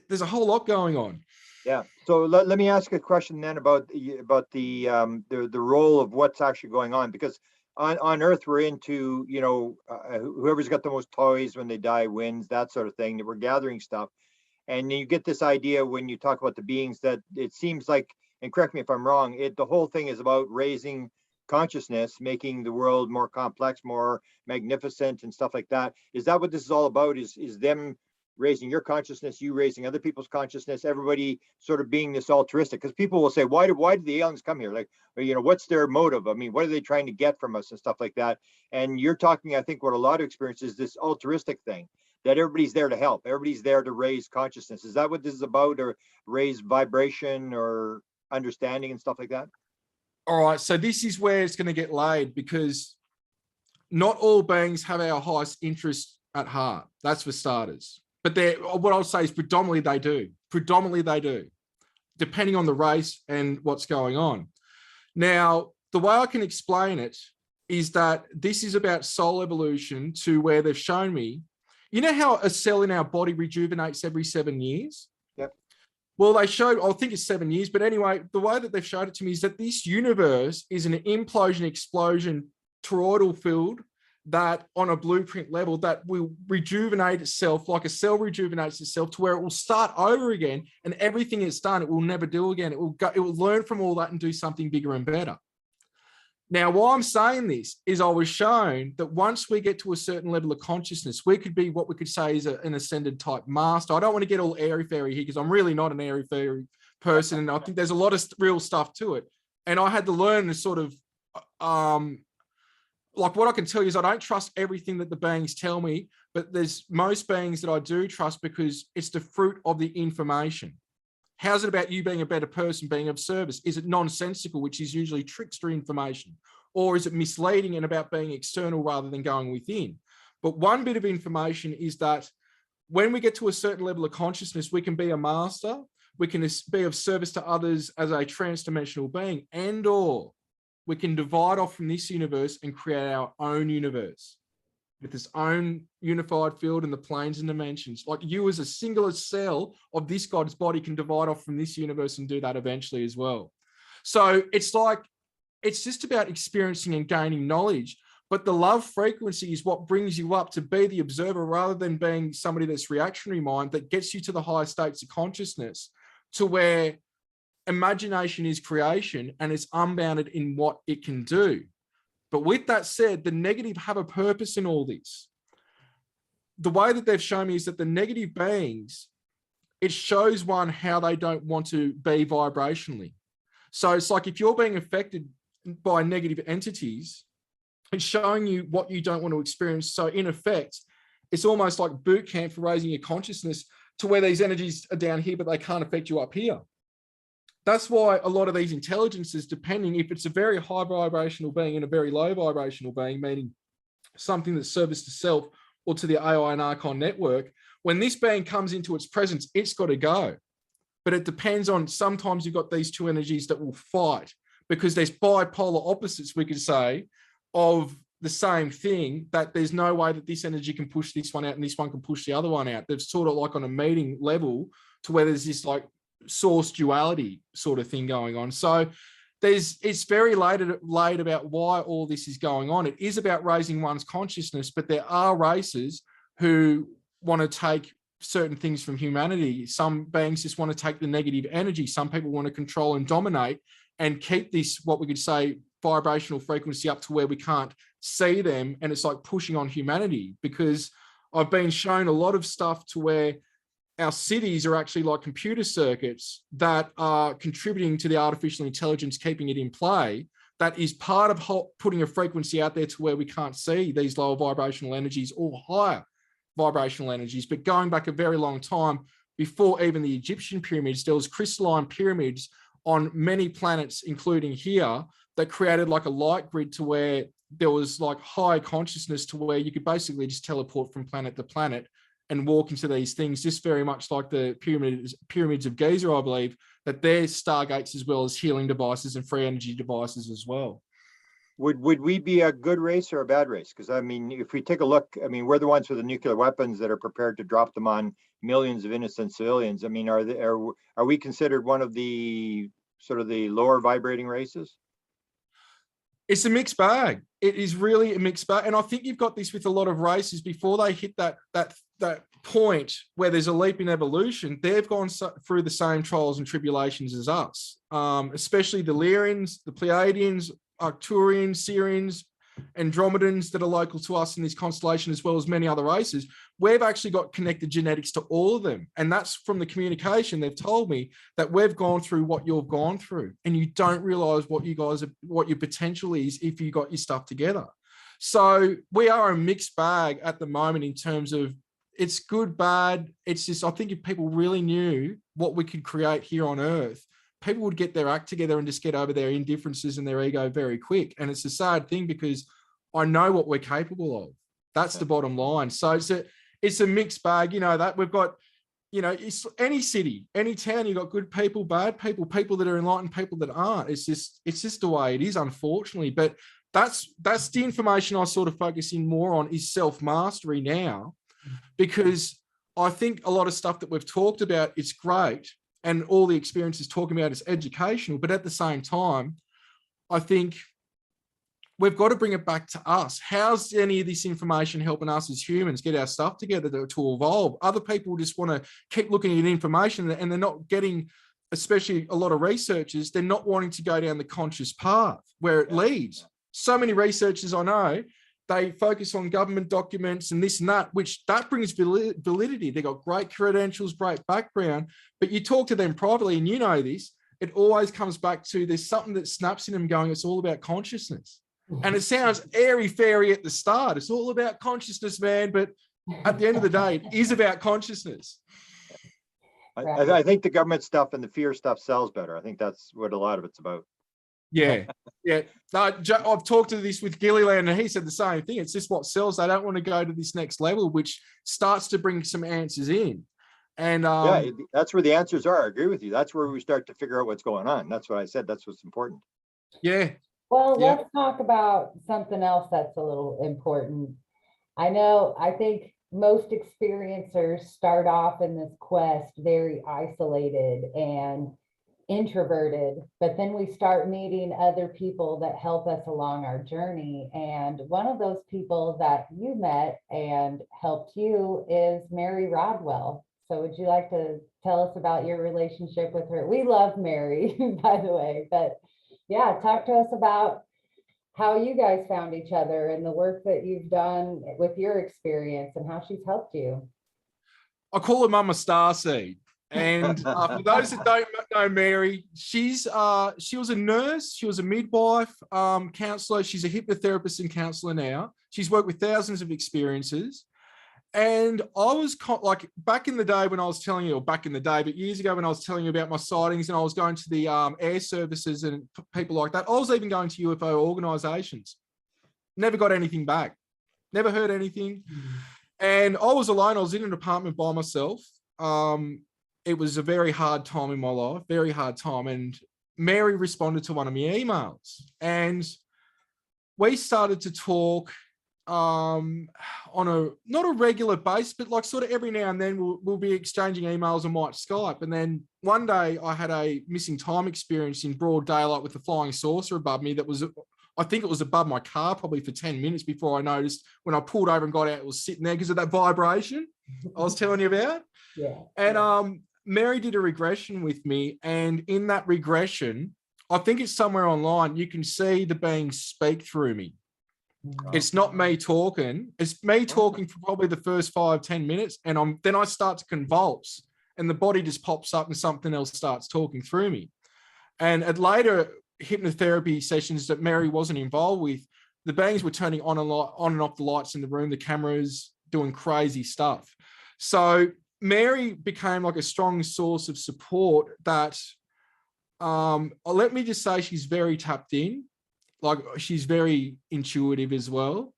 Speaker 3: there's a whole lot going on.
Speaker 2: Yeah. So let me ask a question then about the role of what's actually going on, because on Earth we're into, whoever's got the most toys when they die wins, that sort of thing, that we're gathering stuff. And you get this idea when you talk about the beings that it seems like, and correct me if I'm wrong, the whole thing is about raising consciousness, making the world more complex, more magnificent and stuff like that. Is that what this is all about? Is them raising your consciousness, you raising other people's consciousness, everybody sort of being this altruistic? Because people will say, why did the aliens come here? Like, what's their motive? I mean, what are they trying to get from us and stuff like that? And you're talking, I think what a lot of experience is this altruistic thing, that everybody's there to help. Everybody's there to raise consciousness. Is that what this is about, or raise vibration or understanding and stuff like that?
Speaker 3: All right. So this is where it's going to get laid, because not all beings have our highest interest at heart. That's for starters. But what I'll say is predominantly they do. Predominantly they do, depending on the race and what's going on. Now, the way I can explain it is that this is about soul evolution to where they've shown me. You know how a cell in our body rejuvenates every 7 years?
Speaker 2: Yep.
Speaker 3: Well, they showed, I think it's 7 years, but anyway, the way that they've showed it to me is that this universe is an implosion, explosion, toroidal field that on a blueprint level that will rejuvenate itself like a cell rejuvenates itself, to where it will start over again, and everything it's done, it will never do again. It will learn from all that and do something bigger and better. Now, why I'm saying this is I was shown that once we get to a certain level of consciousness, we could be what we could say is an ascended type master. I don't want to get all airy-fairy here, because I'm really not an airy-fairy person, and I think there's a lot of real stuff to it. And I had to learn to sort of, like, what I can tell you is I don't trust everything that the beings tell me, but there's most beings that I do trust, because it's the fruit of the information. How's it about you being a better person, being of service? Is it nonsensical, which is usually trickster information? Or is it misleading and about being external rather than going within? But one bit of information is that when we get to a certain level of consciousness, we can be a master, we can be of service to others as a transdimensional being, and or we can divide off from this universe and create our own universe with its own unified field in the planes and dimensions. Like you as a singular cell of this God's body can divide off from this universe and do that eventually as well. So it's like, it's just about experiencing and gaining knowledge, but the love frequency is what brings you up to be the observer, rather than being somebody that's reactionary mind, that gets you to the higher states of consciousness, to where imagination is creation and it's unbounded in what it can do. But with that said, the negative have a purpose in all this. The way that they've shown me is that the negative beings, it shows one how they don't want to be vibrationally. So it's like if you're being affected by negative entities, it's showing you what you don't want to experience. So in effect, it's almost like boot camp for raising your consciousness to where these energies are down here, but they can't affect you up here. That's why a lot of these intelligences, depending if it's a very high vibrational being and a very low vibrational being, meaning something that serves to self or to the AI and Archon network, when this being comes into its presence, it's got to go. But it depends on, sometimes you've got these two energies that will fight. because there's bipolar opposites, we could say, of the same thing, that there's no way that this energy can push this one out and this one can push the other one out. They've sort of like on a meeting level to where there's this like source duality sort of thing going on. So it's very laid about why all this is going on. It is about raising one's consciousness, but there are races who want to take certain things from humanity. Some beings just want to take the negative energy. Some people want to control and dominate and keep this, what we could say, vibrational frequency up to where we can't see them. And it's like pushing on humanity, because I've been shown a lot of stuff to where our cities are actually like computer circuits that are contributing to the artificial intelligence, keeping it in play. That is part of putting a frequency out there to where we can't see these lower vibrational energies or higher vibrational energies. But going back a very long time, before even the Egyptian pyramids, there was crystalline pyramids on many planets, including here, that created like a light grid to where there was like high consciousness to where you could basically just teleport from planet to planet and walk into these things, just very much like the pyramids of Giza, I believe, that they're stargates as well as healing devices and free energy devices as well.
Speaker 2: Would we be a good race or a bad race? Because I mean, if we take a look, I mean, we're the ones with the nuclear weapons that are prepared to drop them on millions of innocent civilians. I mean, are we considered one of the sort of the lower vibrating races?
Speaker 3: It's a mixed bag. It is really a mixed bag. And I think you've got this with a lot of races before they hit that point where there's a leap in evolution. They've gone through the same trials and tribulations as us, especially the Lyrians, the Pleiadians, Arcturians, Sirians, Andromedans that are local to us in this constellation, as well as many other races. We've actually got connected genetics to all of them. And that's from the communication. They've told me that we've gone through what you've gone through, and you don't realize what your potential is if you got your stuff together. So we are a mixed bag at the moment in terms of it's good, bad. It's just, I think if people really knew what we could create here on Earth, people would get their act together and just get over their indifferences and their ego very quick. And it's a sad thing because I know what we're capable of. That's the bottom line. So it's a mixed bag, you know, that we've got, you know, it's any city, any town, you've got good people, bad people, people that are enlightened, people that aren't. It's just the way it is, unfortunately. But that's the information I sort of focus in more on is self-mastery now, because I think a lot of stuff that we've talked about, it's great. And all the experiences talking about is educational, but at the same time, I think we've got to bring it back to us. How's any of this information helping us as humans get our stuff together to evolve? Other people just want to keep looking at information and they're not getting, especially a lot of researchers, they're not wanting to go down the conscious path where it leads. So many researchers I know, they focus on government documents and this and that, which that brings validity. They've got great credentials, great background, but you talk to them privately and you know this, it always comes back to there's something that snaps in them going, it's all about consciousness. And it sounds airy-fairy at the start. It's all about consciousness, man. But at the end of the day, it is about consciousness.
Speaker 2: I think the government stuff and the fear stuff sells better. I think that's what a lot of it's about.
Speaker 3: Yeah. No, I've talked to this with Gilliland and he said the same thing. It's just what sells. They don't want to go to this next level, which starts to bring some answers in. And
Speaker 2: yeah, that's where the answers are. I agree with you. That's where we start to figure out what's going on. That's what I said. That's what's important.
Speaker 3: Yeah.
Speaker 1: Well, let's talk about something else that's a little important. I think most experiencers start off in this quest very isolated and introverted, but then we start meeting other people that help us along our journey. And one of those people that you met and helped you is Mary Rodwell. So would you like to tell us about your relationship with her? We love Mary, by the way, but yeah, talk to us about how you guys found each other and the work that you've done with your experience and how she's helped you.
Speaker 3: I call her Mama Starseed. And for those that don't know Mary, she was a nurse, she was a midwife, counselor. She's a hypnotherapist and counselor now. She's worked with thousands of experiences. And I was like back in the day when I was telling you, or back in the day, but years ago when I was telling you about my sightings and I was going to the air services and people like that, I was even going to UFO organizations. Never got anything back. Never heard anything. And I was alone. I was in an apartment by myself. It was a very hard time in my life, very hard time. And Mary responded to one of my emails, and we started to talk on a not a regular basis, but like sort of every now and then we'll be exchanging emails and might Skype. And then one day I had a missing time experience in broad daylight with a flying saucer above me that was, I think it was above my car probably for 10 minutes before I noticed when I pulled over and got out, it was sitting there because of that vibration I was telling you about.
Speaker 1: Yeah.
Speaker 3: And Mary did a regression with me, and in that regression, I think it's somewhere online, you can see the beings speak through me. It's not me talking. It's me talking for probably the first 5-10 minutes. And then I start to convulse and the body just pops up and something else starts talking through me. And at later hypnotherapy sessions that Mary wasn't involved with, the beings were turning on and off the lights in the room, the cameras, doing crazy stuff. So Mary became like a strong source of support that, let me just say, she's very tapped in. Like, she's very intuitive as well.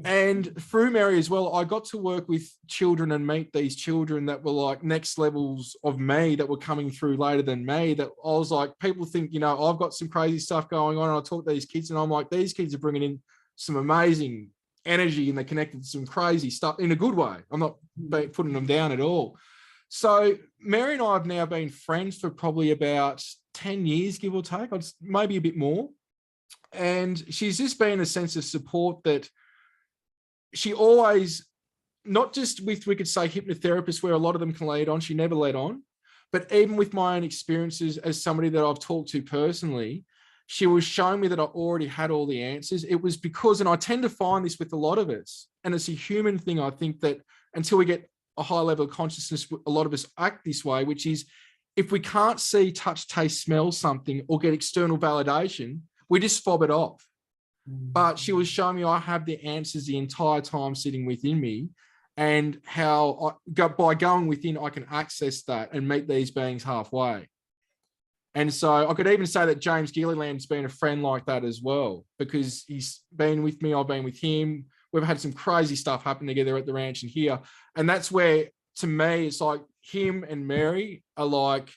Speaker 3: And through Mary as well, I got to work with children and meet these children that were like next levels of me that were coming through later than me, that I was like, people think, you know, I've got some crazy stuff going on. And I talk to these kids and I'm like, these kids are bringing in some amazing energy and they're connected to some crazy stuff in a good way. I'm not putting them down at all. So Mary and I have now been friends for probably about 10 years, give or take, maybe a bit more. And she's just been a sense of support that she always, not just with, we could say, hypnotherapists where a lot of them can lead on, she never led on, but even with my own experiences as somebody that I've talked to personally, she was showing me that I already had all the answers. It was because, and I tend to find this with a lot of us, and it's a human thing, I think, that until we get a high level of consciousness, a lot of us act this way, which is if we can't see, touch, taste, smell something or get external validation, we just fob it off. But she was showing me I have the answers the entire time sitting within me, and how by going within, I can access that and meet these beings halfway. And so I could even say that James Gilliland's been a friend like that as well, because he's been with me, I've been with him. We've had some crazy stuff happen together at the ranch and here. And that's where, to me, it's like him and Mary are like,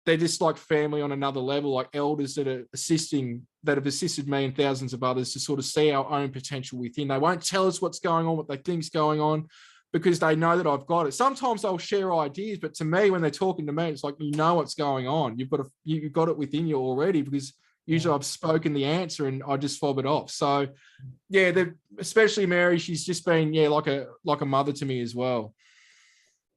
Speaker 3: they're just like family on another level, like elders that are that have assisted me and thousands of others to sort of see our own potential within. They won't tell us what's going on, what they think's going on, because they know that I've got it. Sometimes they'll share ideas, but to me, when they're talking to me, it's like, you know what's going on. You've got it within you already, because usually I've spoken the answer and I just fob it off. So yeah, especially Mary, she's just been, like a mother to me as well.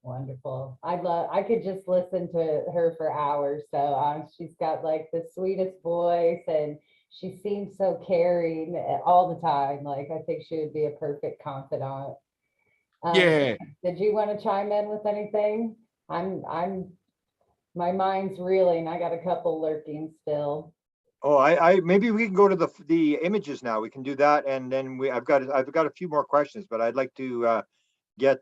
Speaker 1: Wonderful. I could just listen to her for hours. So she's got like the sweetest voice and she seems so caring all the time. Like, I think she would be a perfect confidant.
Speaker 3: Yeah.
Speaker 1: Did you want to chime in with anything? My mind's reeling. I got a couple lurking still.
Speaker 2: Oh, I maybe we can go to the images now. We can do that, and then I've got a few more questions, but I'd like to get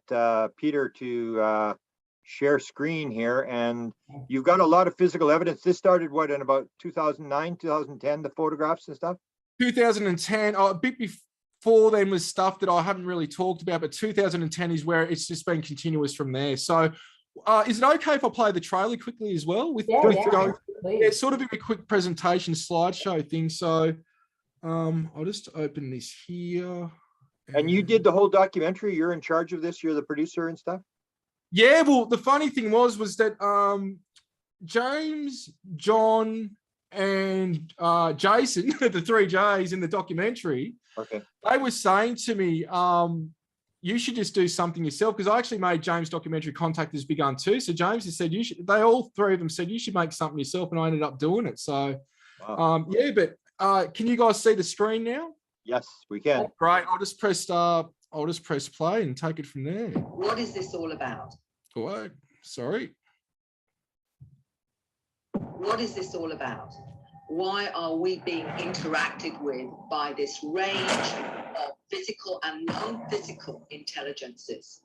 Speaker 2: Peter to share screen here. And you've got a lot of physical evidence. This started what, in about 2009, 2010, the photographs and stuff? 2010.
Speaker 3: A bit before then was stuff that I haven't really talked about, but 2010 is where it's just been continuous from there. So is it okay if I play the trailer quickly as well? It's sort of a quick presentation slideshow thing. So I'll just open this here.
Speaker 2: And you did the whole documentary. You're in charge of this. You're the producer and stuff.
Speaker 3: Yeah. Well, the funny thing was that James, John, and Jason, the three J's in the documentary,
Speaker 2: okay,
Speaker 3: they were saying to me, you should just do something yourself, because I actually made James' documentary Contact Has Begun too. So James has said, all three of them said, you should make something yourself, and I ended up doing it. So
Speaker 2: wow.
Speaker 3: But can you guys see the screen now?
Speaker 2: Yes, we can.
Speaker 3: Great. I'll just press play and take it from there.
Speaker 4: What is this all about?
Speaker 3: Oh, sorry.
Speaker 4: What is this all about? Why are we being interacted with by this range of physical and non-physical intelligences?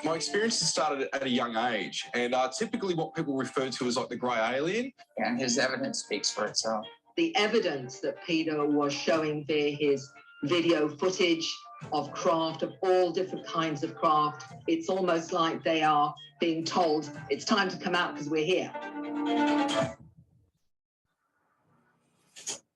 Speaker 5: My experiences started at a young age, and typically what people refer to as like the grey alien.
Speaker 6: And his evidence speaks for itself.
Speaker 4: The evidence that Peter was showing there, his video footage of craft, of all different kinds of craft, it's almost like they are being told, it's time to come out because we're here.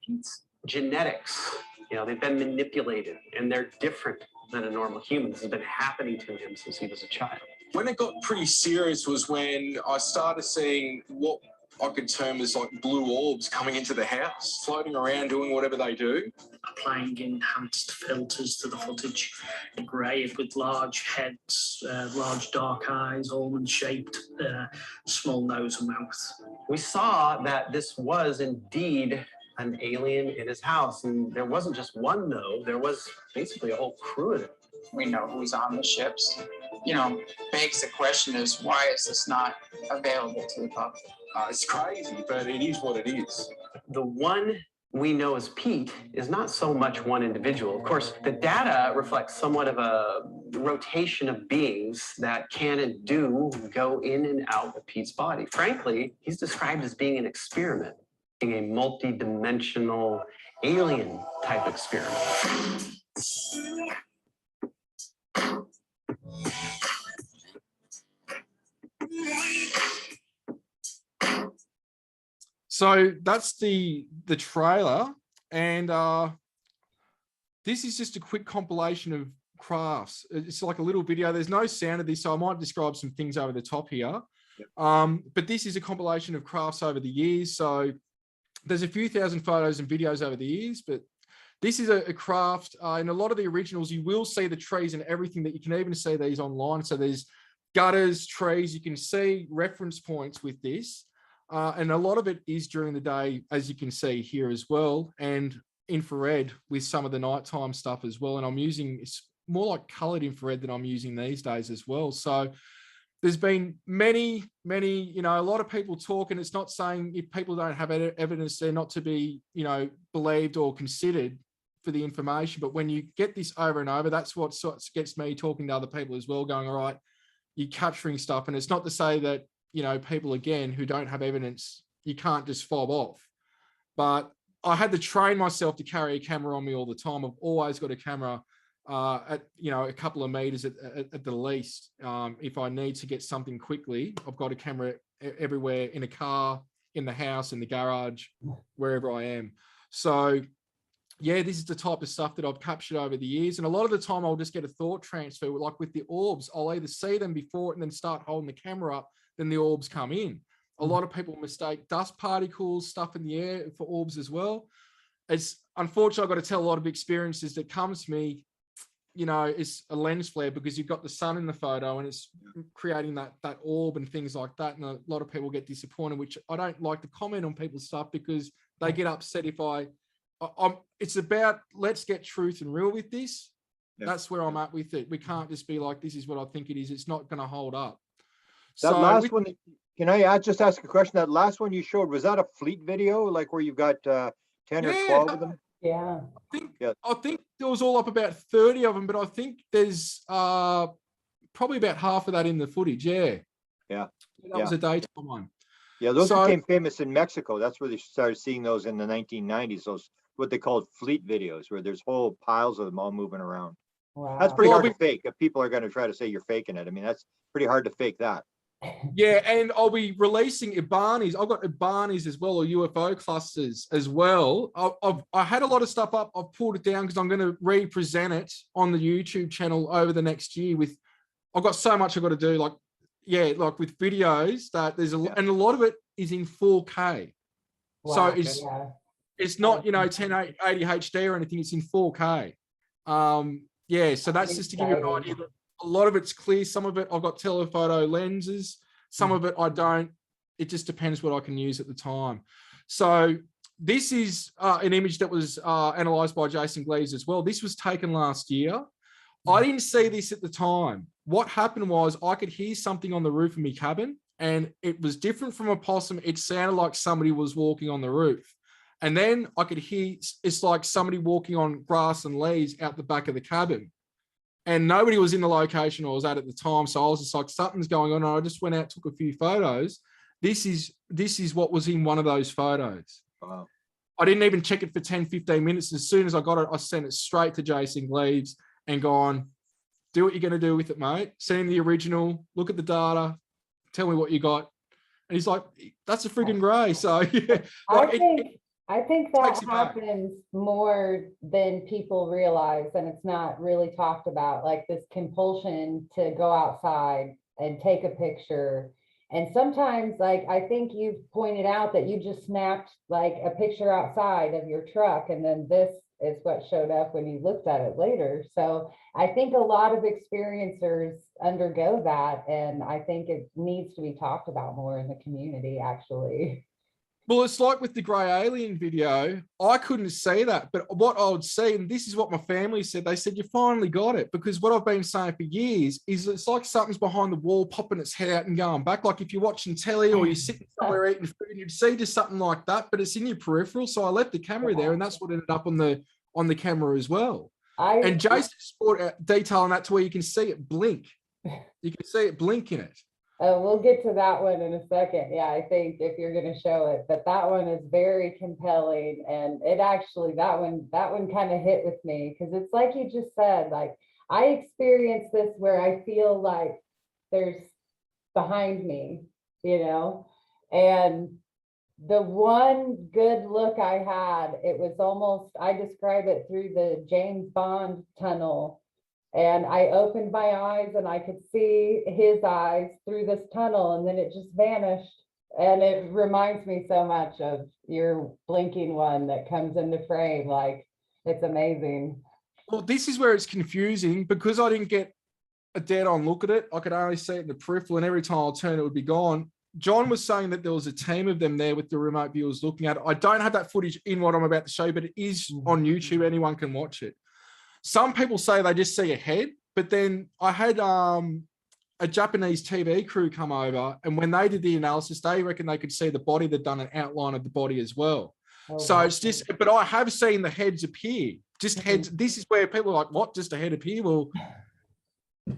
Speaker 7: Pete's genetics, they've been manipulated and they're different than a normal human. This has been happening to him since he was a child.
Speaker 5: When it got pretty serious was when I started seeing what I could term as like blue orbs coming into the house, floating around, doing whatever they do.
Speaker 8: Applying enhanced filters to the footage, grey with large heads, large dark eyes, almond-shaped, small nose and mouth.
Speaker 7: We saw that this was indeed an alien in his house, and there wasn't just one though, there was basically a whole crew of them.
Speaker 6: We know who's on the ships. Begs the question is, why is this not available to the public?
Speaker 5: It's crazy, but it is what it is.
Speaker 7: The one we know as Pete is not so much one individual. Of course, the data reflects somewhat of a rotation of beings that can and do go in and out of Pete's body. Frankly, he's described as being an experiment, being a multi-dimensional alien type experiment.
Speaker 3: So that's the trailer, and this is just a quick compilation of crafts. It's like a little video. There's no sound of this, so I might describe some things over the top here. Yep. But this is a compilation of crafts over the years. So there's a few thousand photos and videos over the years, but this is a craft. In a lot of the originals, you will see the trees and everything that you can even see these online. So there's gutters, trees. You can see reference points with this. And a lot of it is during the day, as you can see here as well, and infrared with some of the nighttime stuff as well. And I'm using, it's more like colored infrared that I'm using these days as well. So there's been many, a lot of people talk, and it's not saying if people don't have evidence, they're not to be, believed or considered for the information. But when you get this over and over, that's what sort of gets me talking to other people as well, going, all right, you're capturing stuff. And it's not to say that, people, again, who don't have evidence, you can't just fob off. But I had to train myself to carry a camera on me all the time. I've always got a camera at, a couple of meters at the least. If I need to get something quickly, I've got a camera everywhere, in a car, in the house, in the garage, wherever I am. So yeah, this is the type of stuff that I've captured over the years. And a lot of the time I'll just get a thought transfer, like with the orbs. I'll either see them before and then start holding the camera up, then the orbs come in. A lot of people mistake dust particles, stuff in the air for orbs as well. It's unfortunately, I've got to tell a lot of experiences that comes to me, it's a lens flare, because you've got the sun in the photo and it's creating that orb and things like that. And a lot of people get disappointed, which I don't like to comment on people's stuff, because they get upset if it's about, let's get truth and real with this. Yep. That's where I'm at with it. We can't just be like, this is what I think it is. It's not going to hold up.
Speaker 2: That last one, can I just ask a question? That last one you showed, was that a fleet video, like where you've got 10 or 12 of them?
Speaker 1: Yeah.
Speaker 3: I think there was all up about 30 of them, but I think there's probably about half of that in the footage. Yeah. That was a daytime one.
Speaker 2: Yeah, those became famous in Mexico. That's where they started seeing those in the 1990s. Those what they called fleet videos, where there's whole piles of them all moving around. Wow. That's pretty hard to fake. If people are going to try to say you're faking it, I mean, that's pretty hard to fake that.
Speaker 3: Yeah, and I'll be releasing Ibanis. I've got Ibanis as well, or UFO clusters as well. I had a lot of stuff up. I've pulled it down because I'm going to represent it on the YouTube channel over the next year. I've got so much I've got to do, like with videos that and a lot of it is in 4K. Wow, so it's not 1080 HD or anything. It's in 4K. So that's just to give you an idea. A lot of it's clear. Some of it I've got telephoto lenses. Some of it I don't. It just depends what I can use at the time. So this is an image that was analyzed by Jason Gleaves as well. This was taken last year. I didn't see this at the time. What happened was I could hear something on the roof of my cabin, and it was different from a possum. It sounded like somebody was walking on the roof. And then I could hear, it's like somebody walking on grass and leaves out the back of the cabin. And nobody was in the location I was at the time. So I was just like, something's going on. And I just went out, took a few photos. This is what was in one of those photos.
Speaker 2: Wow.
Speaker 3: I didn't even check it for 10, 15 minutes. As soon as I got it, I sent it straight to Jason Gleaves and gone, do what you're going to do with it, mate. Send him the original, look at the data, tell me what you got. And he's like, that's a friggin' grey. So yeah,
Speaker 1: I think that
Speaker 3: Takes you back.
Speaker 1: happens more than people realize, and it's not really talked about, like this compulsion to go outside and take a picture. And sometimes, like, I think you've pointed out that you just snapped like a picture outside of your truck, and then this is what showed up when you looked at it later. So I think a lot of experiencers undergo that, and I think it needs to be talked about more in the community, actually.
Speaker 3: Well, it's like with the grey alien video, I couldn't see that. But what I would see, and this is what my family said, they said, you finally got it. Because what I've been saying for years is it's like something's behind the wall, popping its head out and going back. Like if you're watching telly or you're sitting somewhere eating food, you'd see just something like that, but it's in your peripheral. So I left the camera there, and that's what ended up on the camera as well. And Jason brought detail on that to where you can see it blink. You can see it blink in it.
Speaker 1: We'll get to that one in a second. Yeah, I think if you're going to show it, but that one is very compelling, and it actually, that one kind of hit with me, because it's like you just said, like I experienced this where I feel like there's behind me, you know, and the one good look I had, it was almost, I describe it through the James Bond tunnel. And I opened my eyes and I could see his eyes through this tunnel, and then it just vanished. And it reminds me so much of your blinking one that comes into frame. Like, it's amazing.
Speaker 3: Well, this is where it's confusing, because I didn't get a dead on look at it. I could only see it in the peripheral, and every time I'll turn, it would be gone. John was saying that there was a team of them there with the remote viewers looking at it. I don't have that footage in what I'm about to show you, but it is on YouTube. Anyone can watch it. Some people say they just see a head, but then I had a Japanese TV crew come over, and when they did the analysis, they reckon they could see the body. They'd done an outline of the body as well. So
Speaker 1: wow.
Speaker 3: It's just, but I have seen the heads appear, just heads. This is where people are like, what, just a head appear? Well,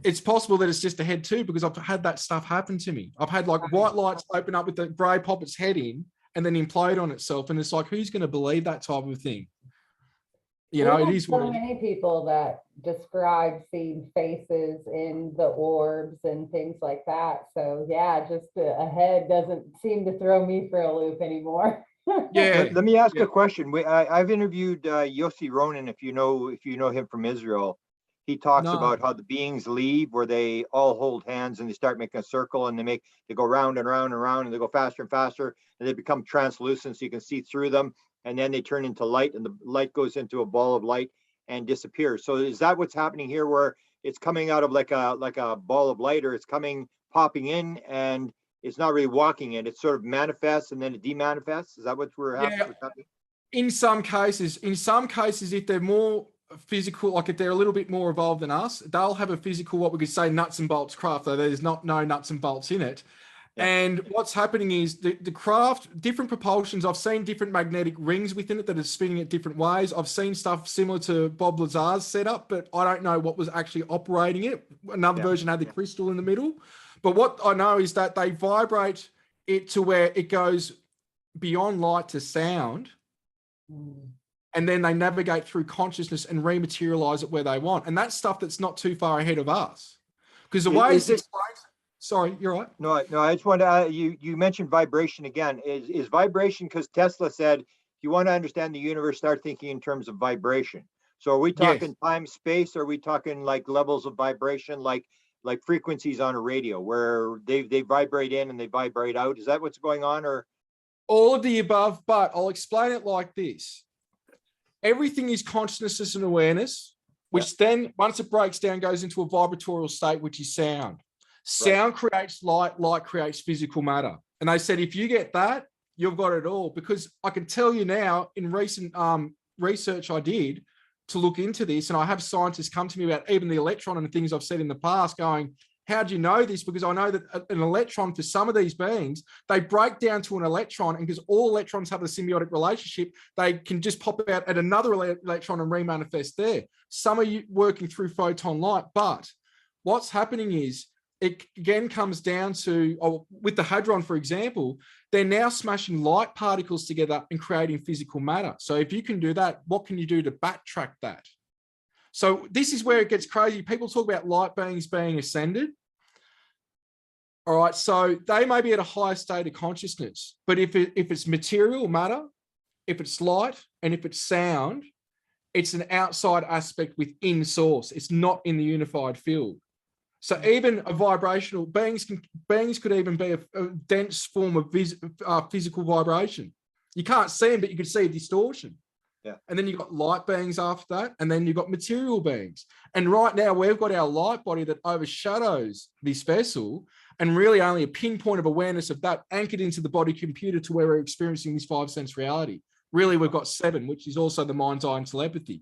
Speaker 3: it's possible that it's just a head too, because I've had that stuff happen to me. I've had like white lights open up with the grey pop its head in and then implode on itself. And it's like, who's going to believe that type of thing? You know, it is what
Speaker 1: so many people that describe seeing faces in the orbs and things like that. So yeah, just a head doesn't seem to throw me for a loop anymore.
Speaker 3: Yeah.
Speaker 2: Let me ask a question. I've interviewed Yossi Ronan, if you know him from Israel. He talks about how the beings leave, where they all hold hands and they start making a circle, and they go round and round and round, and they go faster and faster, and they become translucent so you can see through them. And then they turn into light, and the light goes into a ball of light and disappears. So is that what's happening here, where it's coming out of like a ball of light, or it's popping in, and it's not really walking in? It sort of manifests and then it demanifests. Is that what we're happening?
Speaker 3: In some cases, if they're more physical, like if they're a little bit more evolved than us, they'll have a physical, what we could say, nuts and bolts craft, though there's no nuts and bolts in it. Yeah. And what's happening is the craft, different propulsions. I've seen different magnetic rings within it that are spinning it different ways. I've seen stuff similar to Bob Lazar's setup, but I don't know what was actually operating it. Another version had the crystal in the middle. But what I know is that they vibrate it to where it goes beyond light to sound. And then they navigate through consciousness and rematerialize it where they want. And that's stuff that's not too far ahead of us. Because the way it's sorry, you're right.
Speaker 2: No, I just want to, you mentioned vibration again. Is vibration, because Tesla said, if you want to understand the universe, start thinking in terms of vibration. So are we talking time, space? Or are we talking like levels of vibration, like frequencies on a radio, where they vibrate in and they vibrate out? Is that what's going on? Or
Speaker 3: all of the above? But I'll explain it like this. Everything is consciousness and awareness, which then, once it breaks down, goes into a vibratorial state, which is sound. Sound creates light, light creates physical matter. And they said, if you get that, you've got it all. Because I can tell you now, in recent research I did to look into this, and I have scientists come to me about even the electron and the things I've said in the past, going, how do you know this? Because I know that an electron, for some of these beings, they break down to an electron, and because all electrons have a symbiotic relationship, they can just pop out at another electron and remanifest there. Some are working through photon light, but what's happening is, it again comes down to, with the Hadron, for example, they're now smashing light particles together and creating physical matter. So if you can do that, what can you do to backtrack that? So this is where it gets crazy. People talk about light beings being ascended. All right, so they may be at a higher state of consciousness, but if it's material matter, if it's light, and if it's sound, it's an outside aspect within source. It's not in the unified field. So even a vibrational beings could even be a dense form of physical vibration. You can't see them, but you can see a distortion.
Speaker 2: Yeah.
Speaker 3: And then you've got light beings after that, and then you've got material beings. And right now we've got our light body that overshadows this vessel, and really only a pinpoint of awareness of that anchored into the body computer to where we're experiencing this 5 sense reality. Really, we've got 7, which is also the mind's eye and telepathy.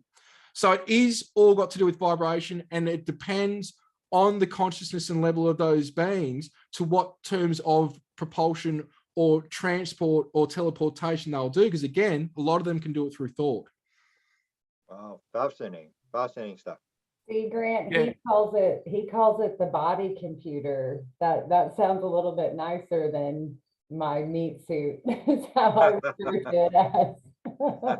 Speaker 3: So it is all got to do with vibration, and it depends on the consciousness and level of those beings to what terms of propulsion or transport or teleportation they'll do. Because again, a lot of them can do it through thought.
Speaker 2: Wow, fascinating stuff.
Speaker 1: See, Grant,
Speaker 3: Yeah.
Speaker 1: he calls it the body computer. That sounds a little bit nicer than my meat suit. Is how I refer to it as.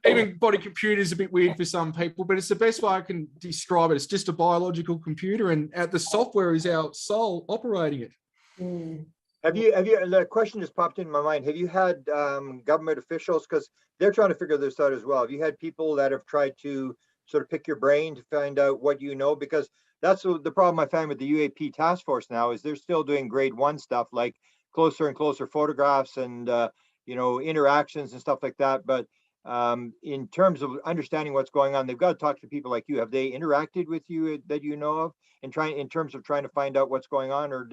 Speaker 3: Even body computer is a bit weird for some people, but it's the best way I can describe it. It's just a biological computer, and the software is our soul operating it.
Speaker 2: Have you, the question just popped in my mind. Have you had government officials, because they're trying to figure this out as well. Have you had people that have tried to sort of pick your brain to find out what you know? Because that's the problem I find with the UAP task force now is they're still doing grade 1 stuff, like closer and closer photographs and, interactions and stuff like that. But in terms of understanding what's going on, they've got to talk to people like you. Have they interacted with you that you know of in terms of trying to find out what's going on, or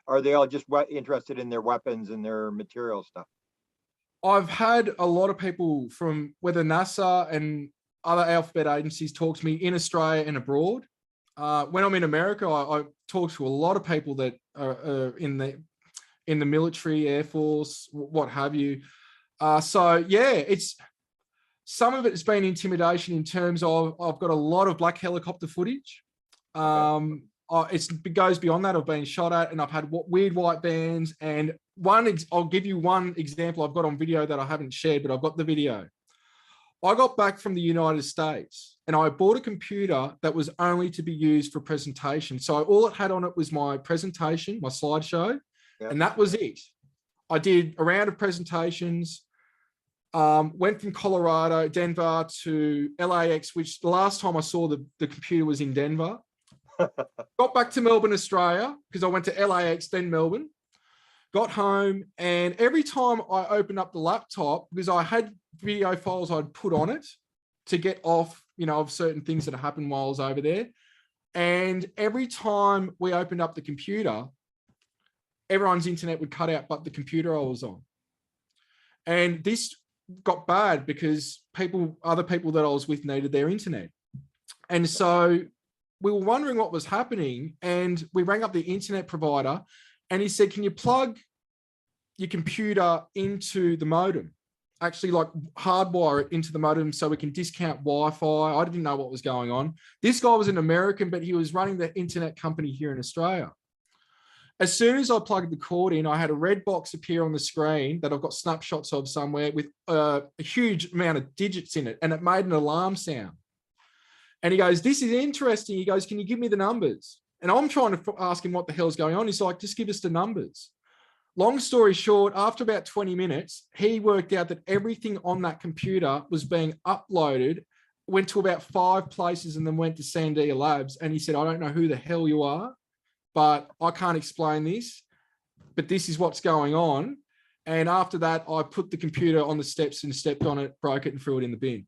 Speaker 2: are they all just interested in their weapons and their material stuff?
Speaker 3: I've had a lot of people from whether NASA and other alphabet agencies talk to me in Australia and abroad. When I'm in America, I talk to a lot of people that are in the military, Air Force, what have you. So yeah, it's some of it has been intimidation in terms of I've got a lot of black helicopter footage. It goes beyond that. I've been shot at, and I've had weird white bands. And I'll give you one example I've got on video that I haven't shared, but I've got the video. I got back from the United States, and I bought a computer that was only to be used for presentation. So all it had on it was my presentation, my slideshow, and that was it. I did a round of presentations. Went from Colorado, Denver to LAX, which the last time I saw the computer was in Denver. Got back to Melbourne, Australia, because I went to LAX, then Melbourne. Got home, and every time I opened up the laptop, because I had video files I'd put on it to get off, of certain things that happened while I was over there. And every time we opened up the computer, everyone's internet would cut out but the computer I was on. And this got bad because other people that I was with needed their internet. And so we were wondering what was happening, and we rang up the internet provider, and he said, can you plug your computer into the modem? Actually, like hardwire it into the modem so we can discount Wi-Fi. I didn't know what was going on. This guy was an American, but he was running the internet company here in Australia. As soon as I plugged the cord in, I had a red box appear on the screen that I've got snapshots of somewhere with a huge amount of digits in it, and it made an alarm sound. And he goes, this is interesting. He goes, can you give me the numbers? And I'm trying to ask him what the hell's going on. He's like, just give us the numbers. Long story short, after about 20 minutes, he worked out that everything on that computer was being uploaded, went to about 5 places, and then went to Sandia Labs. And he said, I don't know who the hell you are, but I can't explain this, but this is what's going on. And after that, I put the computer on the steps and stepped on it, broke it, and threw it in the bin.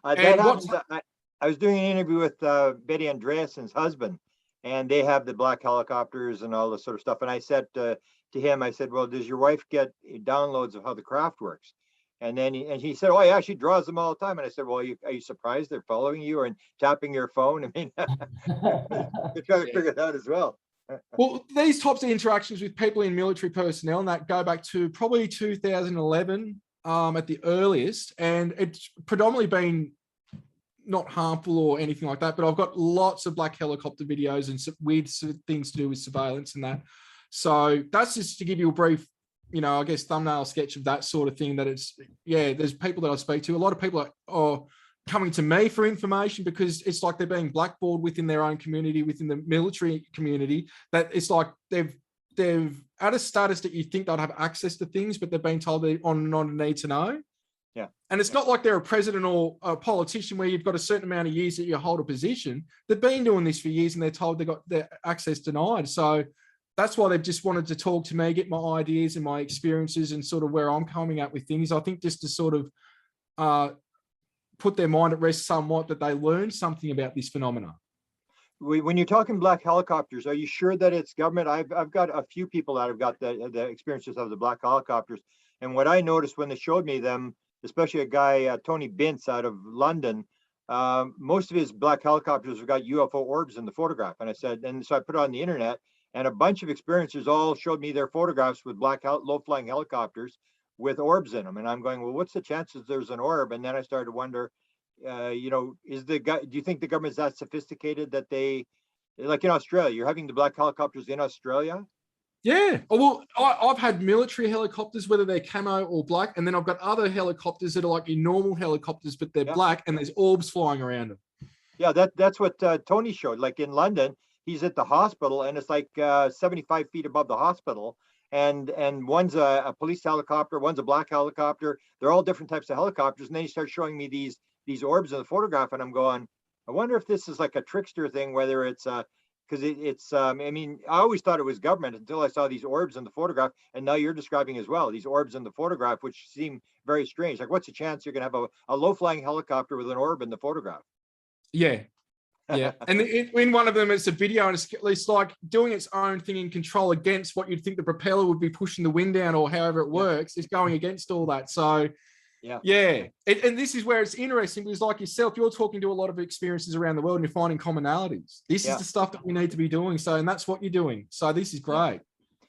Speaker 2: I was doing an interview with Betty Andreasen's husband, and they have the black helicopters and all this sort of stuff. And I said to him, I said, well, does your wife get downloads of how the craft works? And then he said, oh yeah, she draws them all the time. And I said, well, are you surprised they're following you and tapping your phone? I mean, they're trying to figure it out as well.
Speaker 3: Well, these types of interactions with people in military personnel, and that go back to probably 2011 at the earliest. And it's predominantly been not harmful or anything like that, but I've got lots of black helicopter videos and some weird things to do with surveillance and that. So that's just to give you a brief, I guess, thumbnail sketch of that sort of thing. That it's, there's people that I speak to. A lot of people are coming to me for information because it's like they're being blackballed within their own community, within the military community, that it's like they've they've at a status that you think they'll have access to things, but they've been told they're on a need to know.
Speaker 2: Yeah.
Speaker 3: And it's not like they're a president or a politician where you've got a certain amount of years that you hold a position. They've been doing this for years and they're told they got their access denied. So that's why they've just wanted to talk to me, get my ideas and my experiences and sort of where I'm coming at with things. I think just to sort of put their mind at rest somewhat, that they learn something about this phenomena.
Speaker 2: When you're talking black helicopters, are you sure that it's government? I've got a few people that have got the experiences of the black helicopters. And what I noticed when they showed me them, especially a guy, Tony Bintz out of London, most of his black helicopters have got UFO orbs in the photograph. And I said, and so I put it on the internet, and a bunch of experiencers all showed me their photographs with black low-flying helicopters with orbs in them. And I'm going, well, what's the chances there's an orb? And then I started to wonder, you know, do you think the government's that sophisticated that they, like in Australia, you're having the black helicopters in Australia?
Speaker 3: Yeah. Well, I've had military helicopters, whether they're camo or black, and then I've got other helicopters that are like your normal helicopters, but they're black and there's orbs flying around them.
Speaker 2: Yeah, that's what Tony showed. Like in London, he's at the hospital and it's like 75 feet above the hospital. And one's a police helicopter, one's a black helicopter. They're all different types of helicopters. And then he starts showing me these orbs in the photograph, and I'm going, I wonder if this is like a trickster thing, whether it's because it's I mean, I always thought it was government until I saw these orbs in the photograph, and now you're describing as well these orbs in the photograph, which seem very strange. Like, what's the chance you're gonna have a low-flying helicopter with an orb in the photograph?
Speaker 3: Yeah. Yeah. And in one of them, it's a video, and it's like doing its own thing in control against what you'd think the propeller would be pushing the wind down, or however it works. It's going against all that. So yeah. And this is where it's interesting, because like yourself, you're talking to a lot of experiences around the world and you're finding commonalities. This is the stuff that we need to be doing. So, and that's what you're doing. So this is great.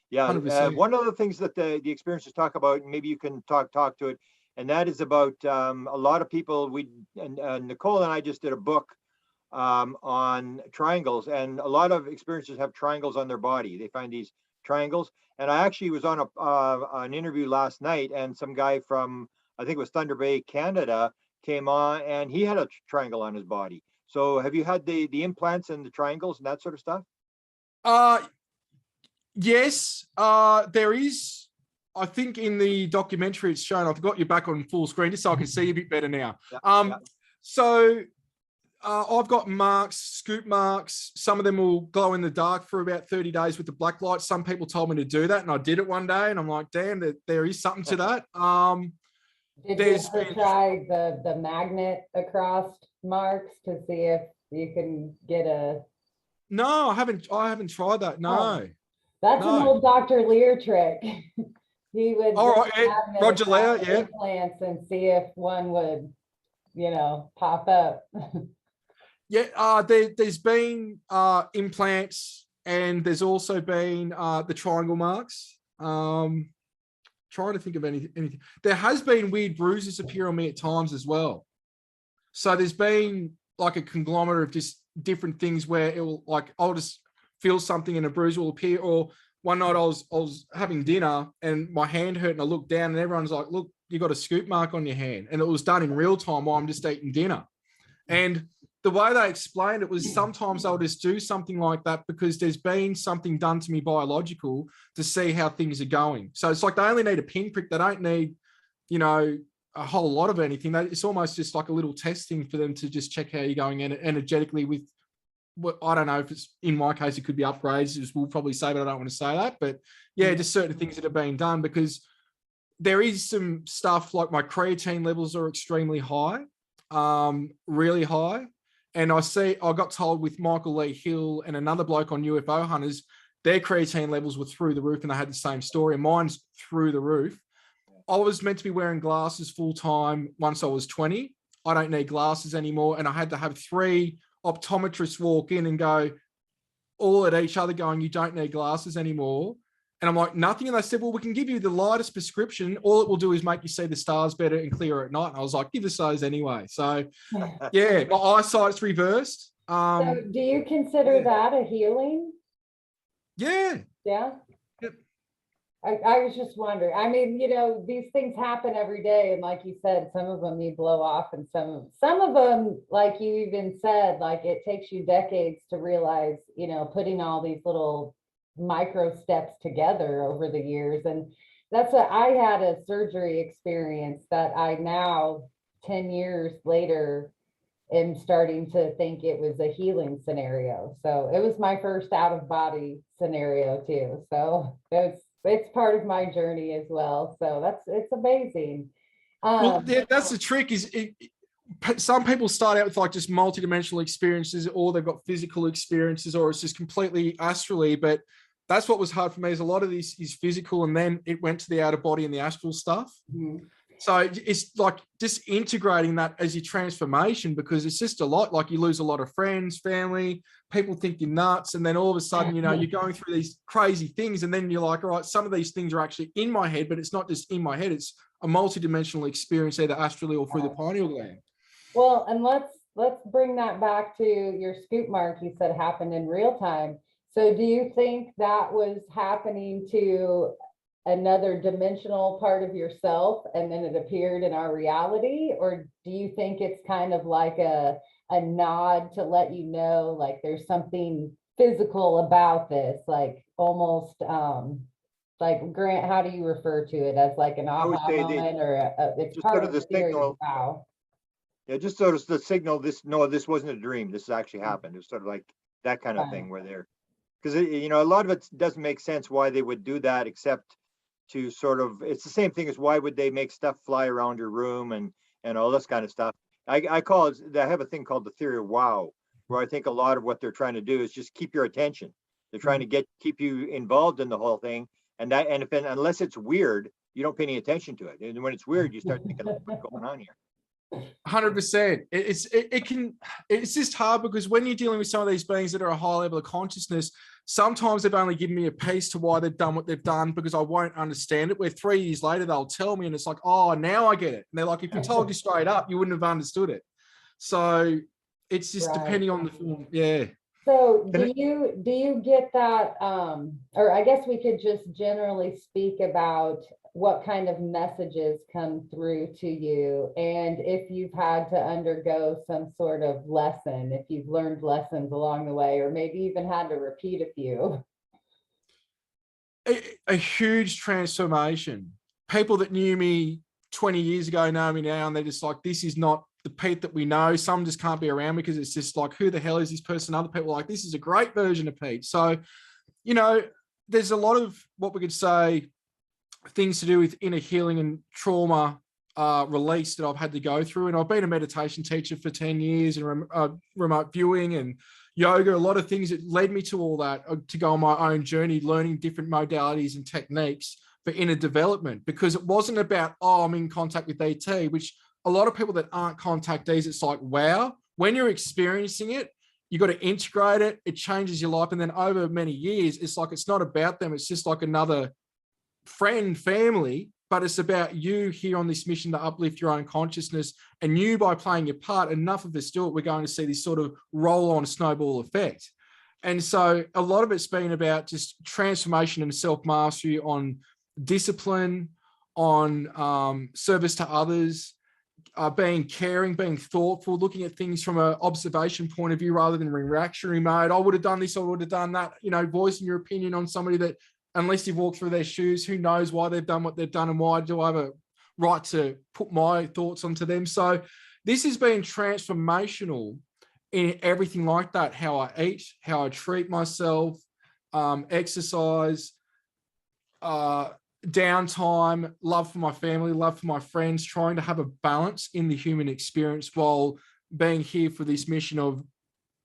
Speaker 2: Yeah. One of the things that the experiencers talk about, and maybe you can talk to it, and that is about a lot of people. Nicole and I just did a book on triangles, and a lot of experiencers have triangles on their body. They find these triangles. And I actually was on an interview last night, and some guy from, I think it was Thunder Bay, Canada, came on, and he had a triangle on his body. So have you had the implants and the triangles and that sort of stuff?
Speaker 3: Yes, there is. I think in the documentary it's shown. I've got you back on full screen just so I can see a bit better now. So I've got marks, scoop marks. Some of them will glow in the dark for about 30 days with the black light. Some people told me to do that, and I did it one day, and I'm like, damn, there is something to that.
Speaker 1: Did you ever try the magnet across marks to see if you can get a?
Speaker 3: No, I haven't tried that. No.
Speaker 1: Oh, that's an old Dr. Lear trick. He would
Speaker 3: Roger Lear,
Speaker 1: implants and see if one would, pop up.
Speaker 3: There's been implants, and there's also been the triangle marks. Trying to think of anything. There has been weird bruises appear on me at times as well. So there's been like a conglomerate of just different things where it will, like, I'll just feel something and a bruise will appear. Or one night I was having dinner and my hand hurt, and I looked down and everyone's like, look, you got a scoop mark on your hand. And it was done in real time while I'm just eating dinner. And the way they explained it was sometimes I'll just do something like that because there's been something done to me biological to see how things are going. So it's like they only need a pinprick. They don't need, a whole lot of anything. It's almost just like a little testing for them to just check how you're going energetically with what, I don't know if it's, in my case, it could be upgrades, as we'll probably say, but I don't want to say that. But yeah, just certain things that are being done, because there is some stuff like my creatine levels are extremely high, really high. And I got told with Michael Lee Hill and another bloke on UFO Hunters, their creatine levels were through the roof, and they had the same story. And mine's through the roof. I was meant to be wearing glasses full time once I was 20. I don't need glasses anymore. And I had to have 3 optometrists walk in and go all at each other going, you don't need glasses anymore. And I'm like, nothing. And they said, well, we can give you the lightest prescription. All it will do is make you see the stars better and clearer at night. And I was like, give us those anyway. So yeah, my eyesight's reversed.
Speaker 1: So do you consider that a healing?
Speaker 3: Yeah.
Speaker 1: Yeah.
Speaker 3: Yep.
Speaker 1: I was just wondering. I mean, these things happen every day. And like you said, some of them you blow off, and some of them, like you even said, like it takes you decades to realize, putting all these little micro steps together over the years. And that's what I had a surgery experience that I now, 10 years later, am starting to think it was a healing scenario. So it was my first out of body scenario too. So it's part of my journey as well. So it's amazing.
Speaker 3: Well, yeah, that's the trick is some people start out with like just multidimensional experiences, or they've got physical experiences, or it's just completely astrally. But that's what was hard for me, is a lot of this is physical, and then it went to the outer body and the astral stuff.
Speaker 1: Mhm.
Speaker 3: So it's like just integrating that as your transformation, because it's just a lot. Like you lose a lot of friends, family, people think you're nuts. And then all of a sudden, you're going through these crazy things. And then you're like, all right, some of these things are actually in my head, but it's not just in my head. It's a multidimensional experience, either astrally or through the pineal gland.
Speaker 1: Well, and let's bring that back to your scoop mark you said happened in real time. So do you think that was happening to another dimensional part of yourself and then it appeared in our reality? Or do you think it's kind of like a nod to let you know, like there's something physical about this, like almost like, Grant, how do you refer to it, as like an
Speaker 2: would
Speaker 1: aha
Speaker 2: say
Speaker 1: moment, or it's
Speaker 2: just
Speaker 1: part
Speaker 2: sort
Speaker 1: of
Speaker 2: of the
Speaker 1: the theory?
Speaker 2: signal.
Speaker 1: Wow.
Speaker 2: Yeah, just sort of the signal, this wasn't a dream. This actually happened. It was sort of like that kind of
Speaker 1: Right.
Speaker 2: thing where they're, because a lot of it doesn't make sense why they would do that, except to sort of, it's the same thing as why would they make stuff fly around your room and all this kind of stuff. I call it, I have a thing called the theory of wow, where I think a lot of what they're trying to do is just keep your attention. They're trying to keep you involved in the whole thing. Unless it's weird, you don't pay any attention to it. And when it's weird, you start thinking, what's going on here?
Speaker 3: 100%. It's just hard, because when you're dealing with some of these beings that are a high level of consciousness, sometimes they've only given me a piece to why they've done what they've done, because I won't understand it. Where 3 years later, they'll tell me, and it's like, oh, now I get it. And they're like, if we told you straight up, you wouldn't have understood it. So it's just
Speaker 1: Right.
Speaker 3: depending on the film. Yeah.
Speaker 1: So do you get that, or I guess we could just generally speak about what kind of messages come through to you, and if you've had to undergo some sort of lesson, if you've learned lessons along the way, or maybe even had to repeat a few.
Speaker 3: A huge transformation. People that knew me 20 years ago know me now, and they're just like, this is not the Pete that we know. Some just can't be around because it's just like, who the hell is this person? Other people are like, this is a great version of Pete. So, there's a lot of what we could say things to do with inner healing and trauma release that I've had to go through. And I've been a meditation teacher for 10 years, and remote viewing and yoga, a lot of things that led me to all that, to go on my own journey, learning different modalities and techniques for inner development, because it wasn't about, oh, I'm in contact with ET, which a lot of people that aren't contactees, it's like, wow, when you're experiencing it, you got to integrate it. It changes your life. And then over many years, it's like, it's not about them. It's just like another friend, family, but it's about you here on this mission to uplift your own consciousness. And you, by playing your part, enough of us do it, we're going to see this sort of roll-on snowball effect. And so a lot of it's been about just transformation and self-mastery on discipline, on service to others, being caring, being thoughtful, looking at things from an observation point of view rather than reactionary mode. I would have done this, I would have done that, voicing your opinion on somebody that, unless you've walked through their shoes, who knows why they've done what they've done, and why do I have a right to put my thoughts onto them? So this has been transformational in everything like that, how I eat, how I treat myself, exercise, downtime, love for my family, love for my friends, trying to have a balance in the human experience while being here for this mission of,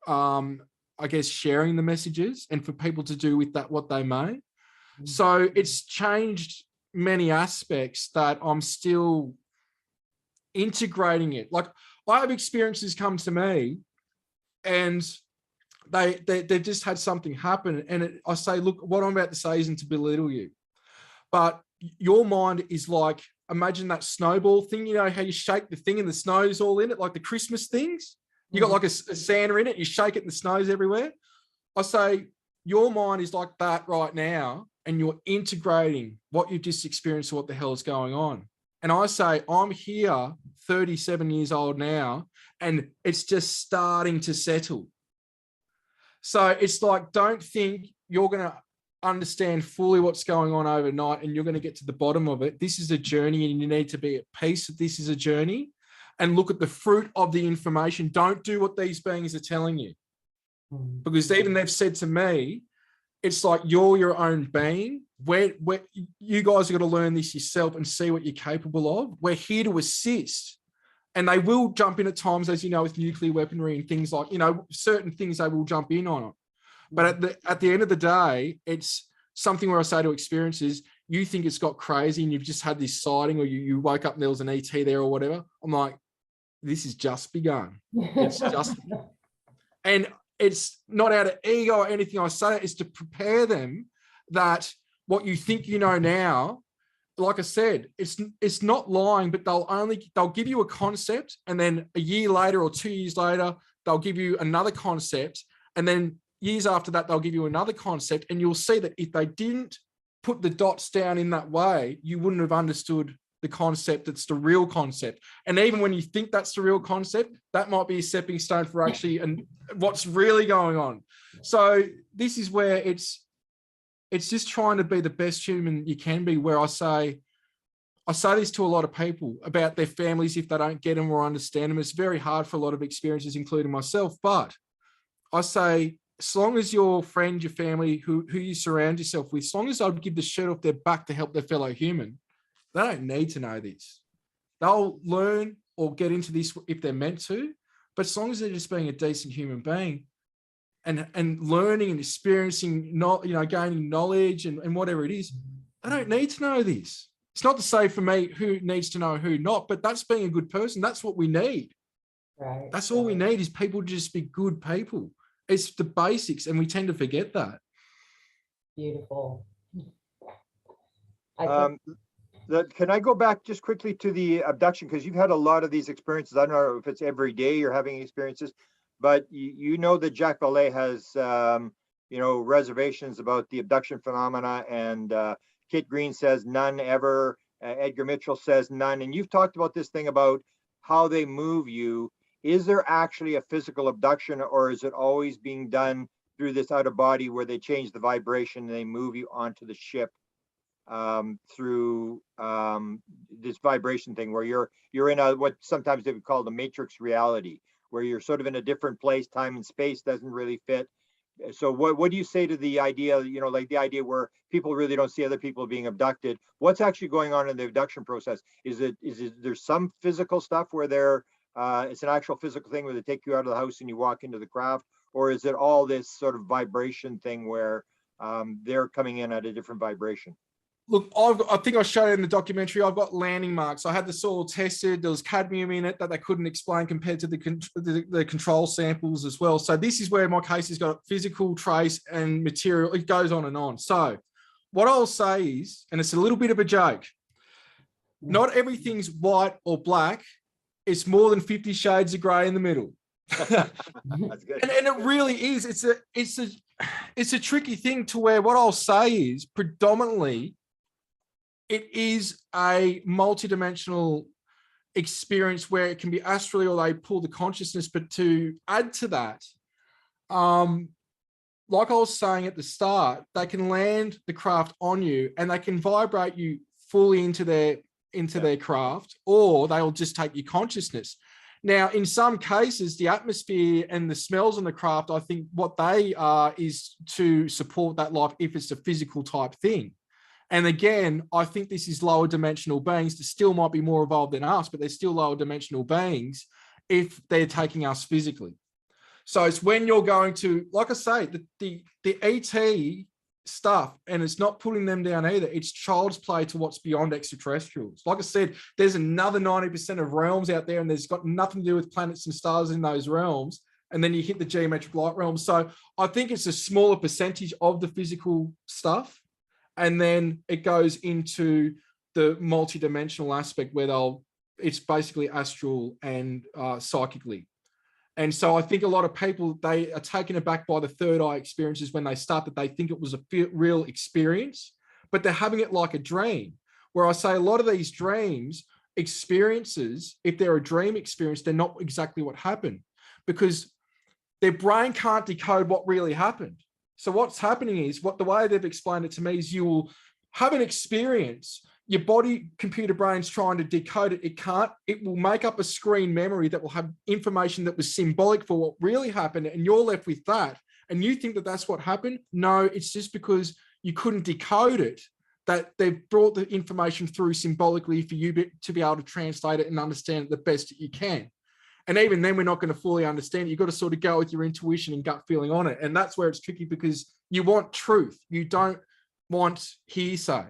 Speaker 3: I guess, sharing the messages and for people to do with that what they may. So it's changed many aspects that I'm still integrating it. Like, I have experiences come to me and they've just had something happen. And I say, look, what I'm about to say isn't to belittle you, but your mind is like, imagine that snowball thing, how you shake the thing and the snow's all in it, like the Christmas things. You got like a Santa in it, you shake it and the snow's everywhere. I say, your mind is like that right now, and you're integrating what you've just experienced, what the hell is going on. And I say, I'm here, 37 years old now, and it's just starting to settle. So it's like, don't think you're going to understand fully what's going on overnight and you're going to get to the bottom of it. This is a journey and you need to be at peace that this is a journey and look at the fruit of the information. Don't do what these beings are telling you. Because even they've said to me, it's like you're your own being. Where you guys are going to learn this yourself and see what you're capable of. We're here to assist. And they will jump in at times, as you know, with nuclear weaponry and things like, certain things they will jump in on it. But at the end of the day, it's something where I say to experiencers, you think it's got crazy and you've just had this sighting or you woke up and there was an ET there or whatever. I'm like, this has just begun. It's just, and it's not out of ego or anything I say, it's to prepare them that what you think you know now, like I said, it's not lying, but they'll give you a concept and then a year later or 2 years later, they'll give you another concept. And then years after that, they'll give you another concept. And you'll see that if they didn't put the dots down in that way, you wouldn't have understood the concept that's the real concept. And even when you think that's the real concept, that might be a stepping stone for actually and what's really going on. So this is where it's just trying to be the best human you can be, where I say this to a lot of people about their families if they don't get them or understand them. It's very hard for a lot of experiences, including myself. But I say, as long as your friend, your family, who you surround yourself with, as long as they'll give the shirt off their back to help their fellow human, they don't need to know this. They'll learn or get into this if they're meant to, but as long as they're just being a decent human being and learning and experiencing, gaining knowledge and whatever it is, they don't need to know this. It's not to say for me who needs to know who not, but that's being a good person. That's what we need.
Speaker 1: Right.
Speaker 3: That's all we need is people to just be good people. It's the basics, and we tend to forget that.
Speaker 1: Beautiful.
Speaker 2: Can I go back just quickly to the abduction? Because you've had a lot of these experiences. I don't know if it's every day you're having experiences, but you know that Jacques Vallée has, reservations about the abduction phenomena, and Kit Green says none ever. Edgar Mitchell says none. And you've talked about this thing about how they move you. Is there actually a physical abduction, or is it always being done through this out of body where they change the vibration and they move you onto the ship through this vibration thing where you're in what sometimes they would call the matrix reality, where you're sort of in a different place, time and space doesn't really fit? So what do you say to the idea, like the idea where people really don't see other people being abducted? What's actually going on in the abduction process? Is there some physical stuff where it's an actual physical thing where they take you out of the house and you walk into the craft, or is it all this sort of vibration thing where they're coming in at a different vibration?
Speaker 3: Look, I think I showed it in the documentary. I've got landing marks. I had the soil tested. There was cadmium in it that they couldn't explain compared to the control samples as well. So this is where my case has got physical trace and material. It goes on and on. So what I'll say is, and it's a little bit of a joke, not everything's white or black. It's more than 50 shades of gray in the middle.
Speaker 2: That's good.
Speaker 3: And it really is. It's a tricky thing to where what I'll say is predominantly it is a multidimensional experience where it can be astrally or they pull the consciousness. But to add to that, like I was saying at the start, they can land the craft on you and they can vibrate you fully into their craft, or they'll just take your consciousness. Now, in some cases, the atmosphere and the smells on the craft, I think what they are is to support that life if it's a physical type thing. And again, I think this is lower dimensional beings that still might be more evolved than us, but they're still lower dimensional beings if they're taking us physically. So it's when you're going to, like I say, the ET stuff, and it's not putting them down either. It's child's play to what's beyond extraterrestrials. Like I said, there's another 90% of realms out there, and there's got nothing to do with planets and stars in those realms. And then you hit the geometric light realm. So I think it's a smaller percentage of the physical stuff. And then it goes into the multidimensional aspect where it's basically astral and psychically. And so I think a lot of people, they are taken aback by the third eye experiences when they start, that they think it was a real experience, but they're having it like a dream, where I say a lot of these dreams experiences, if they're a dream experience, they're not exactly what happened, because their brain can't decode what really happened. So what's happening is, the way they've explained it to me is, you will have an experience. Your body, computer brain's trying to decode it. It can't. It will make up a screen memory that will have information that was symbolic for what really happened. And you're left with that. And you think that that's what happened. No, it's just because you couldn't decode it, that they've brought the information through symbolically for you to be able to translate it and understand it the best that you can. And even then, we're not going to fully understand it. You've got to sort of go with your intuition and gut feeling on it. And that's where it's tricky, because you want truth. You don't want hearsay.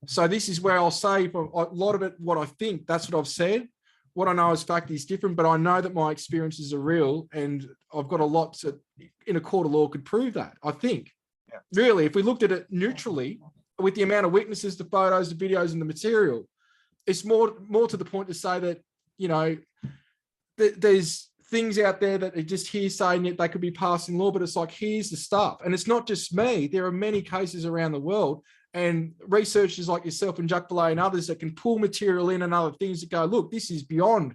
Speaker 3: So this is where I'll say, for a lot of it, what I think, that's what I've said. What I know as fact is different, but I know that my experiences are real, and I've got a lot to, in a court of law, could prove that, I think. Yeah. Really, if we looked at it neutrally, with the amount of witnesses, the photos, the videos, and the material, it's more to the point to say that, you know, there's things out there that are just hearsay, and yet they could be passed in law, but it's like, here's the stuff. And it's not just me. There are many cases around the world, and researchers like yourself and Jacques Vallée and others that can pull material in and other things that go, look, this is beyond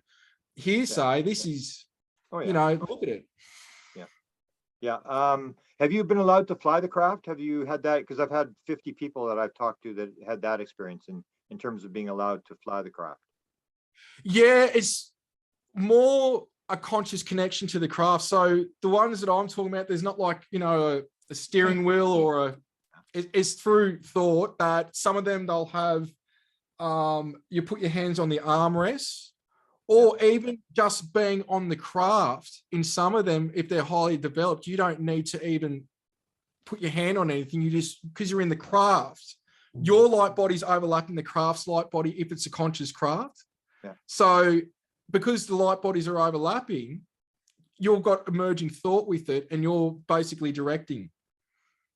Speaker 3: hearsay. This is, you know, look at it.
Speaker 2: Yeah. Have you been allowed to fly the craft? Have you had that? Because I've had 50 people that I've talked to that had that experience in terms of being allowed to fly the craft. Yeah,
Speaker 3: it's more a conscious connection to the craft. So the ones that I'm talking about, there's not like, you know, a steering wheel or it's through thought. That some of them, they'll have, you put your hands on the armrests, or even just being on the craft. In some of them, if they're highly developed, you don't need to even put your hand on anything. You just, because you're in the craft, your light body's overlapping the craft's light body if it's a conscious craft. Yeah. So because the light bodies are overlapping, you've got emerging thought with it, and you're basically directing.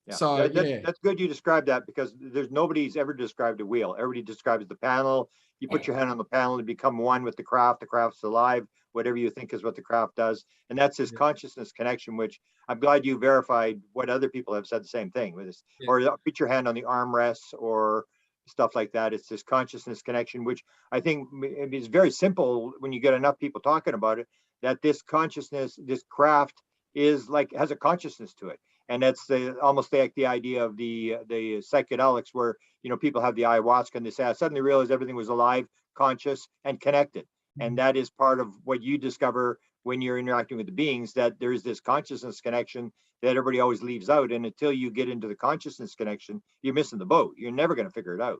Speaker 2: Yeah. So that's good you described that, because nobody's ever described a wheel. Everybody describes the panel. You put your hand on the panel to become one with the craft. The craft's alive, whatever you think is what the craft does. And that's this consciousness connection, which I'm glad you verified what other people have said the same thing with this, or put your hand on the armrests or stuff like that. It's this consciousness connection, which I think is very simple when you get enough people talking about it, that this consciousness, this craft is like, has a consciousness to it. And that's almost like the idea of the psychedelics, where, you know, people have the ayahuasca and they say, I suddenly realized everything was alive, conscious, and connected. And that is part of what you discover when you're interacting with the beings, that there's this consciousness connection that everybody always leaves out. And until you get into the consciousness connection, you're missing the boat. You're never going to figure it out.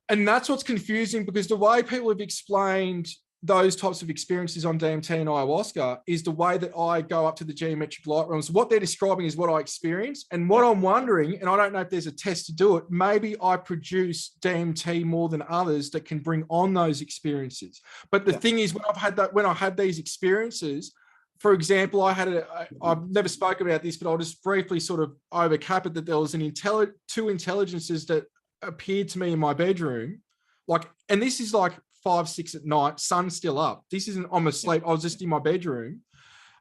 Speaker 3: And that's what's confusing, because the way people have explained those types of experiences on DMT and ayahuasca is the way that I go up to the geometric light realms. What they're describing is what I experience. And what I'm wondering, and I don't know if there's a test to do it, maybe I produce DMT more than others that can bring on those experiences. But the thing is, when I had these experiences, for example, I've never spoken about this, but I'll just briefly sort of overcap it, that there was two intelligences that appeared to me in my bedroom. And this is like 5, 6 at night, sun's still up. This isn't, I'm asleep. I was just in my bedroom,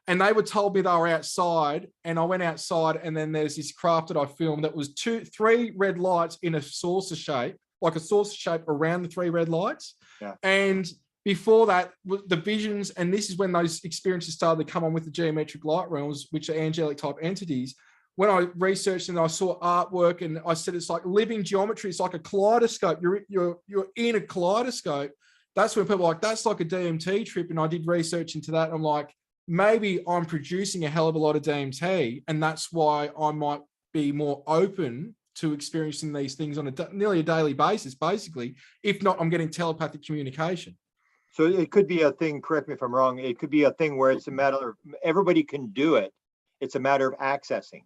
Speaker 3: and they were told me they were outside, and I went outside, and then there's this craft that I filmed that was 3 red lights in a saucer shape, like a saucer shape around the 3 red lights. Yeah. And before that, the visions, and this is when those experiences started to come on with the geometric light realms, which are angelic type entities. When I researched and I saw artwork, and I said it's like living geometry. It's like a kaleidoscope. You're in a kaleidoscope. That's when people are like, that's like a DMT trip. And I did research into that. And I'm like, maybe I'm producing a hell of a lot of DMT, and that's why I might be more open to experiencing these things on nearly a daily basis, basically. If not, I'm getting telepathic communication.
Speaker 2: So it could be a thing, correct me if I'm wrong, it could be a thing where it's a matter of, everybody can do it. It's a matter of accessing,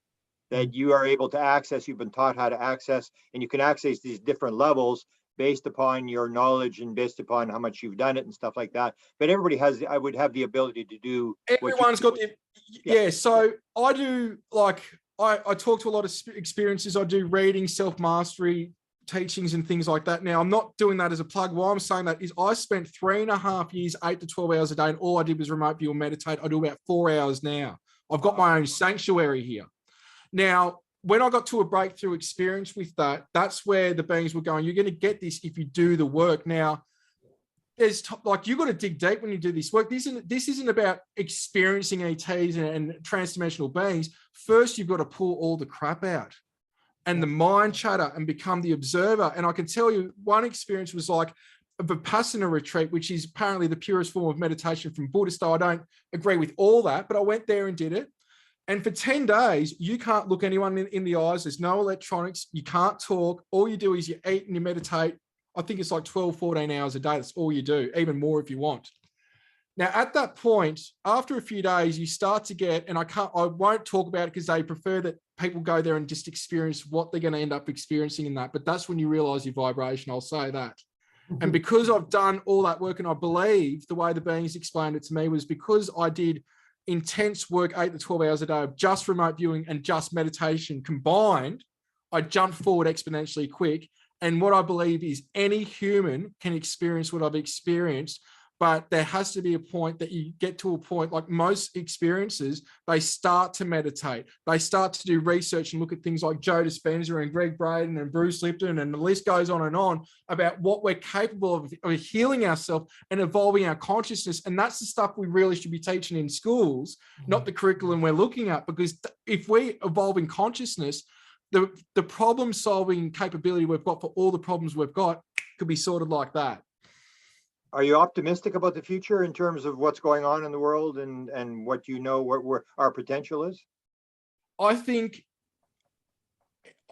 Speaker 2: that you are able to access, you've been taught how to access, and you can access these different levels based upon your knowledge and based upon how much you've done it and stuff like that. But everybody I would have the ability to do.
Speaker 3: Everyone's got the, so I do, like, I talk to a lot of experiences. I do reading, self-mastery, teachings and things like that. Now, I'm not doing that as a plug. Why I'm saying that is I spent 3.5 years, 8 to 12 hours a day, and all I did was remote view and meditate. I do about 4 hours now. I've got my own sanctuary here. Now, when I got to a breakthrough experience with that, that's where the beings were going, you're going to get this if you do the work. Now, like, you got to dig deep when you do this work. This isn't about experiencing ETs and transdimensional beings. First, you've got to pull all the crap out and the mind chatter and become the observer. And I can tell you, one experience was like a Vipassana retreat, which is apparently the purest form of meditation from Buddhist. I don't agree with all that, but I went there and did it. And for 10 days, you can't look anyone in the eyes. There's no electronics. You can't talk. All you do is you eat and you meditate. I think it's like 12, 14 hours a day. That's all you do, even more if you want. Now, at that point, after a few days, you start to get, and I won't talk about it because they prefer that people go there and just experience what they're going to end up experiencing in that. But that's when you realize your vibration. I'll say that. And because I've done all that work, and I believe the way the beings explained it to me was because I did intense work, 8 to 12 hours a day of just remote viewing and just meditation combined, I jumped forward exponentially quick. And what I believe is any human can experience what I've experienced, but there has to be a point that you get to a point, like most experiences, they start to meditate. They start to do research and look at things like Joe Dispenza and Greg Braden and Bruce Lipton, and the list goes on about what we're capable of healing ourselves and evolving our consciousness. And that's the stuff we really should be teaching in schools, not the curriculum we're looking at, because if we evolve in consciousness, the problem solving capability we've got for all the problems we've got could be sorted like that.
Speaker 2: Are you optimistic about the future in terms of what's going on in the world and what you know, where our potential is?
Speaker 3: I think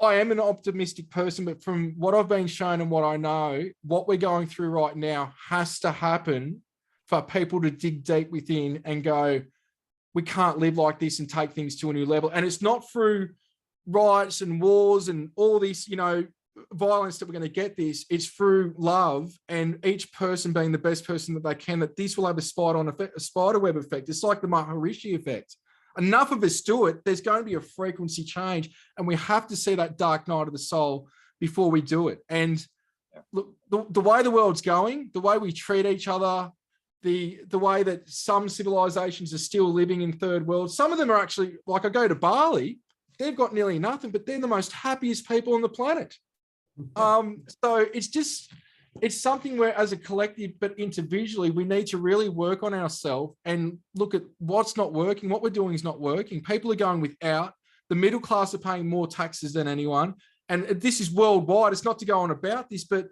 Speaker 3: I am an optimistic person, but from what I've been shown and what I know, what we're going through right now has to happen for people to dig deep within and go, we can't live like this and take things to a new level. And it's not through riots and wars and all this, violence that we're going to get this. It's through love and each person being the best person that they can, that this will have a spider web effect. It's like the Maharishi effect. Enough of us do it, there's going to be a frequency change, and we have to see that dark night of the soul before we do it. And look, the way the world's going, the way we treat each other, the way that some civilizations are still living in third world, some of them are actually, like I go to Bali, they've got nearly nothing, but they're the most happiest people on the planet. So it's something where as a collective, but individually, we need to really work on ourselves and look at what's not working. What we're doing is not working. People are going without. The middle class are paying more taxes than anyone. And this is worldwide. It's not to go on about this, but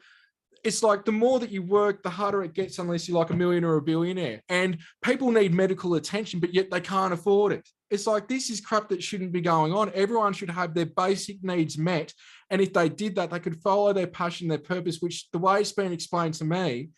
Speaker 3: it's like the more that you work, the harder it gets unless you're like a millionaire or a billionaire. And people need medical attention, but yet they can't afford it. It's like, this is crap that shouldn't be going on. Everyone should have their basic needs met. And if they did that, they could follow their passion, their purpose, which the way it's been explained to me,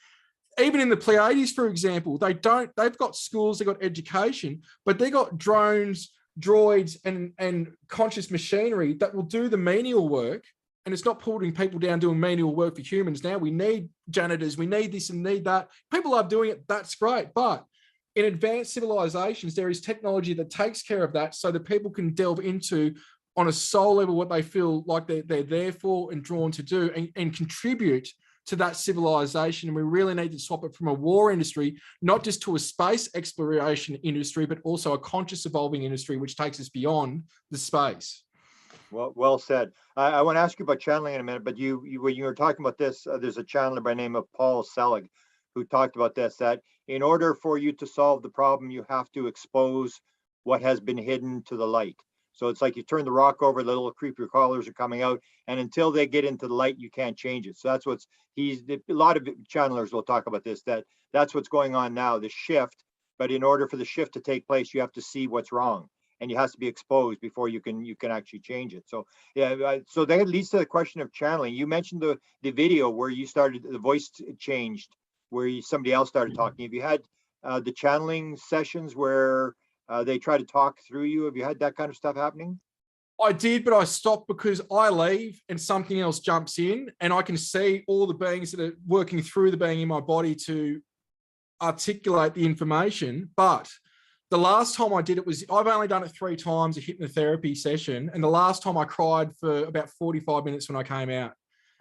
Speaker 3: even in the Pleiades, for example, they've got schools, they've got education, but they got drones, droids, and conscious machinery that will do the menial work. And it's not putting people down doing menial work for humans now. We need janitors, we need this and need that. People love doing it, that's great. But in advanced civilizations, there is technology that takes care of that so that people can delve into, on a soul level, what they feel like they're there for and drawn to do and contribute to that civilization. And we really need to swap it from a war industry, not just to a space exploration industry, but also a conscious evolving industry, which takes us beyond the space.
Speaker 2: Well said. I want to ask you about channeling in a minute, but when you were talking about this, there's a channeler by the name of Paul Selig who talked about this, that in order for you to solve the problem, you have to expose what has been hidden to the light. So it's like you turn the rock over, the little creeper crawlers are coming out, and until they get into the light, you can't change it. So that's a lot of channelers will talk about this, that's what's going on now, the shift. But in order for the shift to take place, you have to see what's wrong, and it has to be exposed before you can actually change it. So yeah, so that leads to the question of channeling. You mentioned the video where you started, the voice changed, where somebody else started talking. Have you had the channeling sessions where they try to talk through you? Have you had that kind of stuff happening?
Speaker 3: I did, but I stopped because I leave and something else jumps in, and I can see all the beings that are working through the being in my body to articulate the information. But the last time I did it I've only done it 3 times, a hypnotherapy session. And the last time I cried for about 45 minutes when I came out.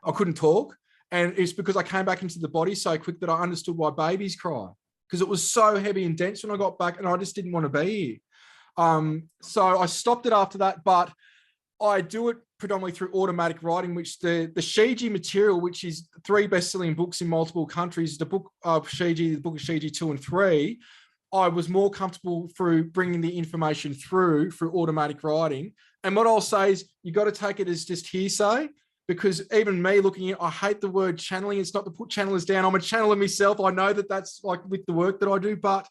Speaker 3: I couldn't talk. And it's because I came back into the body so quick that I understood why babies cry, because it was so heavy and dense when I got back, and I just didn't want to be here. So I stopped it after that. But I do it predominantly through automatic writing, which the Shiji material, which is 3 best-selling books in multiple countries, the book of Shiji, the book of Shiji 2 and 3, I was more comfortable through bringing the information through automatic writing. And what I'll say is you got to take it as just hearsay, because even me looking at, I hate the word channeling. It's not to put channelers down. I'm a channeler myself. I know that that's like with the work that I do, but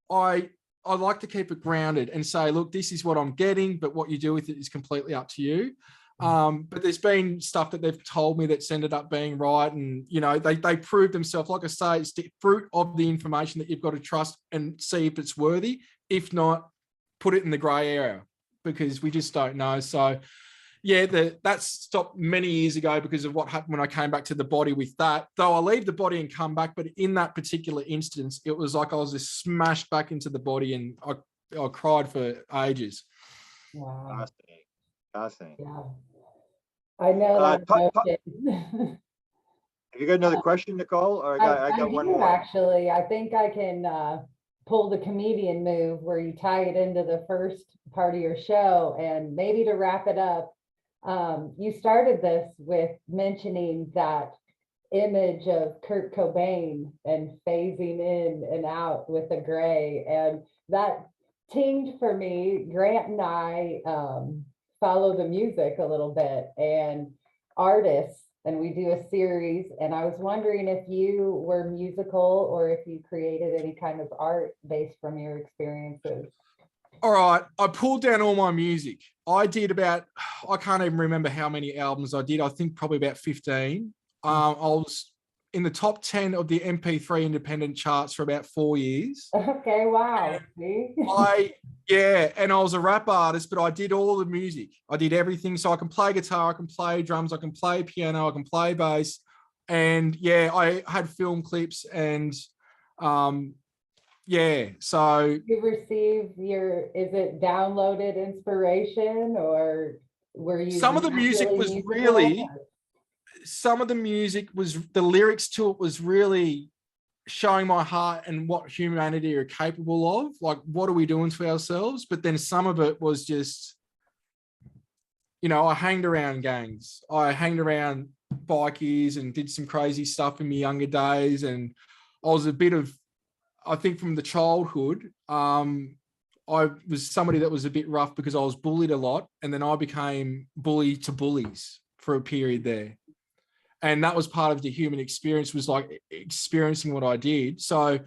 Speaker 3: I like to keep it grounded and say, look, this is what I'm getting, but what you do with it is completely up to you. But there's been stuff that they've told me that's ended up being right. And, you know, they prove themselves. Like I say, it's the fruit of the information that you've got to trust and see if it's worthy. If not, put it in the grey area, because we just don't know. So, yeah, that stopped many years ago because of what happened when I came back to the body with that. Though I leave the body and come back, but in that particular instance, it was like I was just smashed back into the body, and I cried for ages.
Speaker 1: Wow.
Speaker 2: Fascinating.
Speaker 1: Yeah. I know that emotion.
Speaker 2: Have you got another question, Nicole? Or I got one more.
Speaker 1: Actually, I think I can pull the comedian move where you tie it into the first part of your show. And maybe to wrap it up, you started this with mentioning that image of Kurt Cobain and phasing in and out with the gray, and that tinged for me. Grant and I follow the music a little bit and artists, and we do a series, and I was wondering if you were musical or if you created any kind of art based from your experiences.
Speaker 3: All right, I pulled down all my music. I did about, I can't even remember how many albums I did. I think probably about 15. I was in the top 10 of the MP3 independent charts for about 4 years.
Speaker 1: Okay, wow. See?
Speaker 3: And I was a rap artist, but I did all the music. I did everything. So I can play guitar, I can play drums, I can play piano, I can play bass. And yeah, I had film clips and so
Speaker 1: you receive is it downloaded inspiration, or were you
Speaker 3: some of the music was really the lyrics to it was really showing my heart and what humanity are capable of, like what are we doing to ourselves. But then some of it was just, you know, I hanged around gangs, I hanged around bikies and did some crazy stuff in my younger days, and I was a bit of, I think from the childhood, I was somebody that was a bit rough because I was bullied a lot, and then I became bully to bullies for a period there. And that was part of the human experience, was like experiencing what I did. So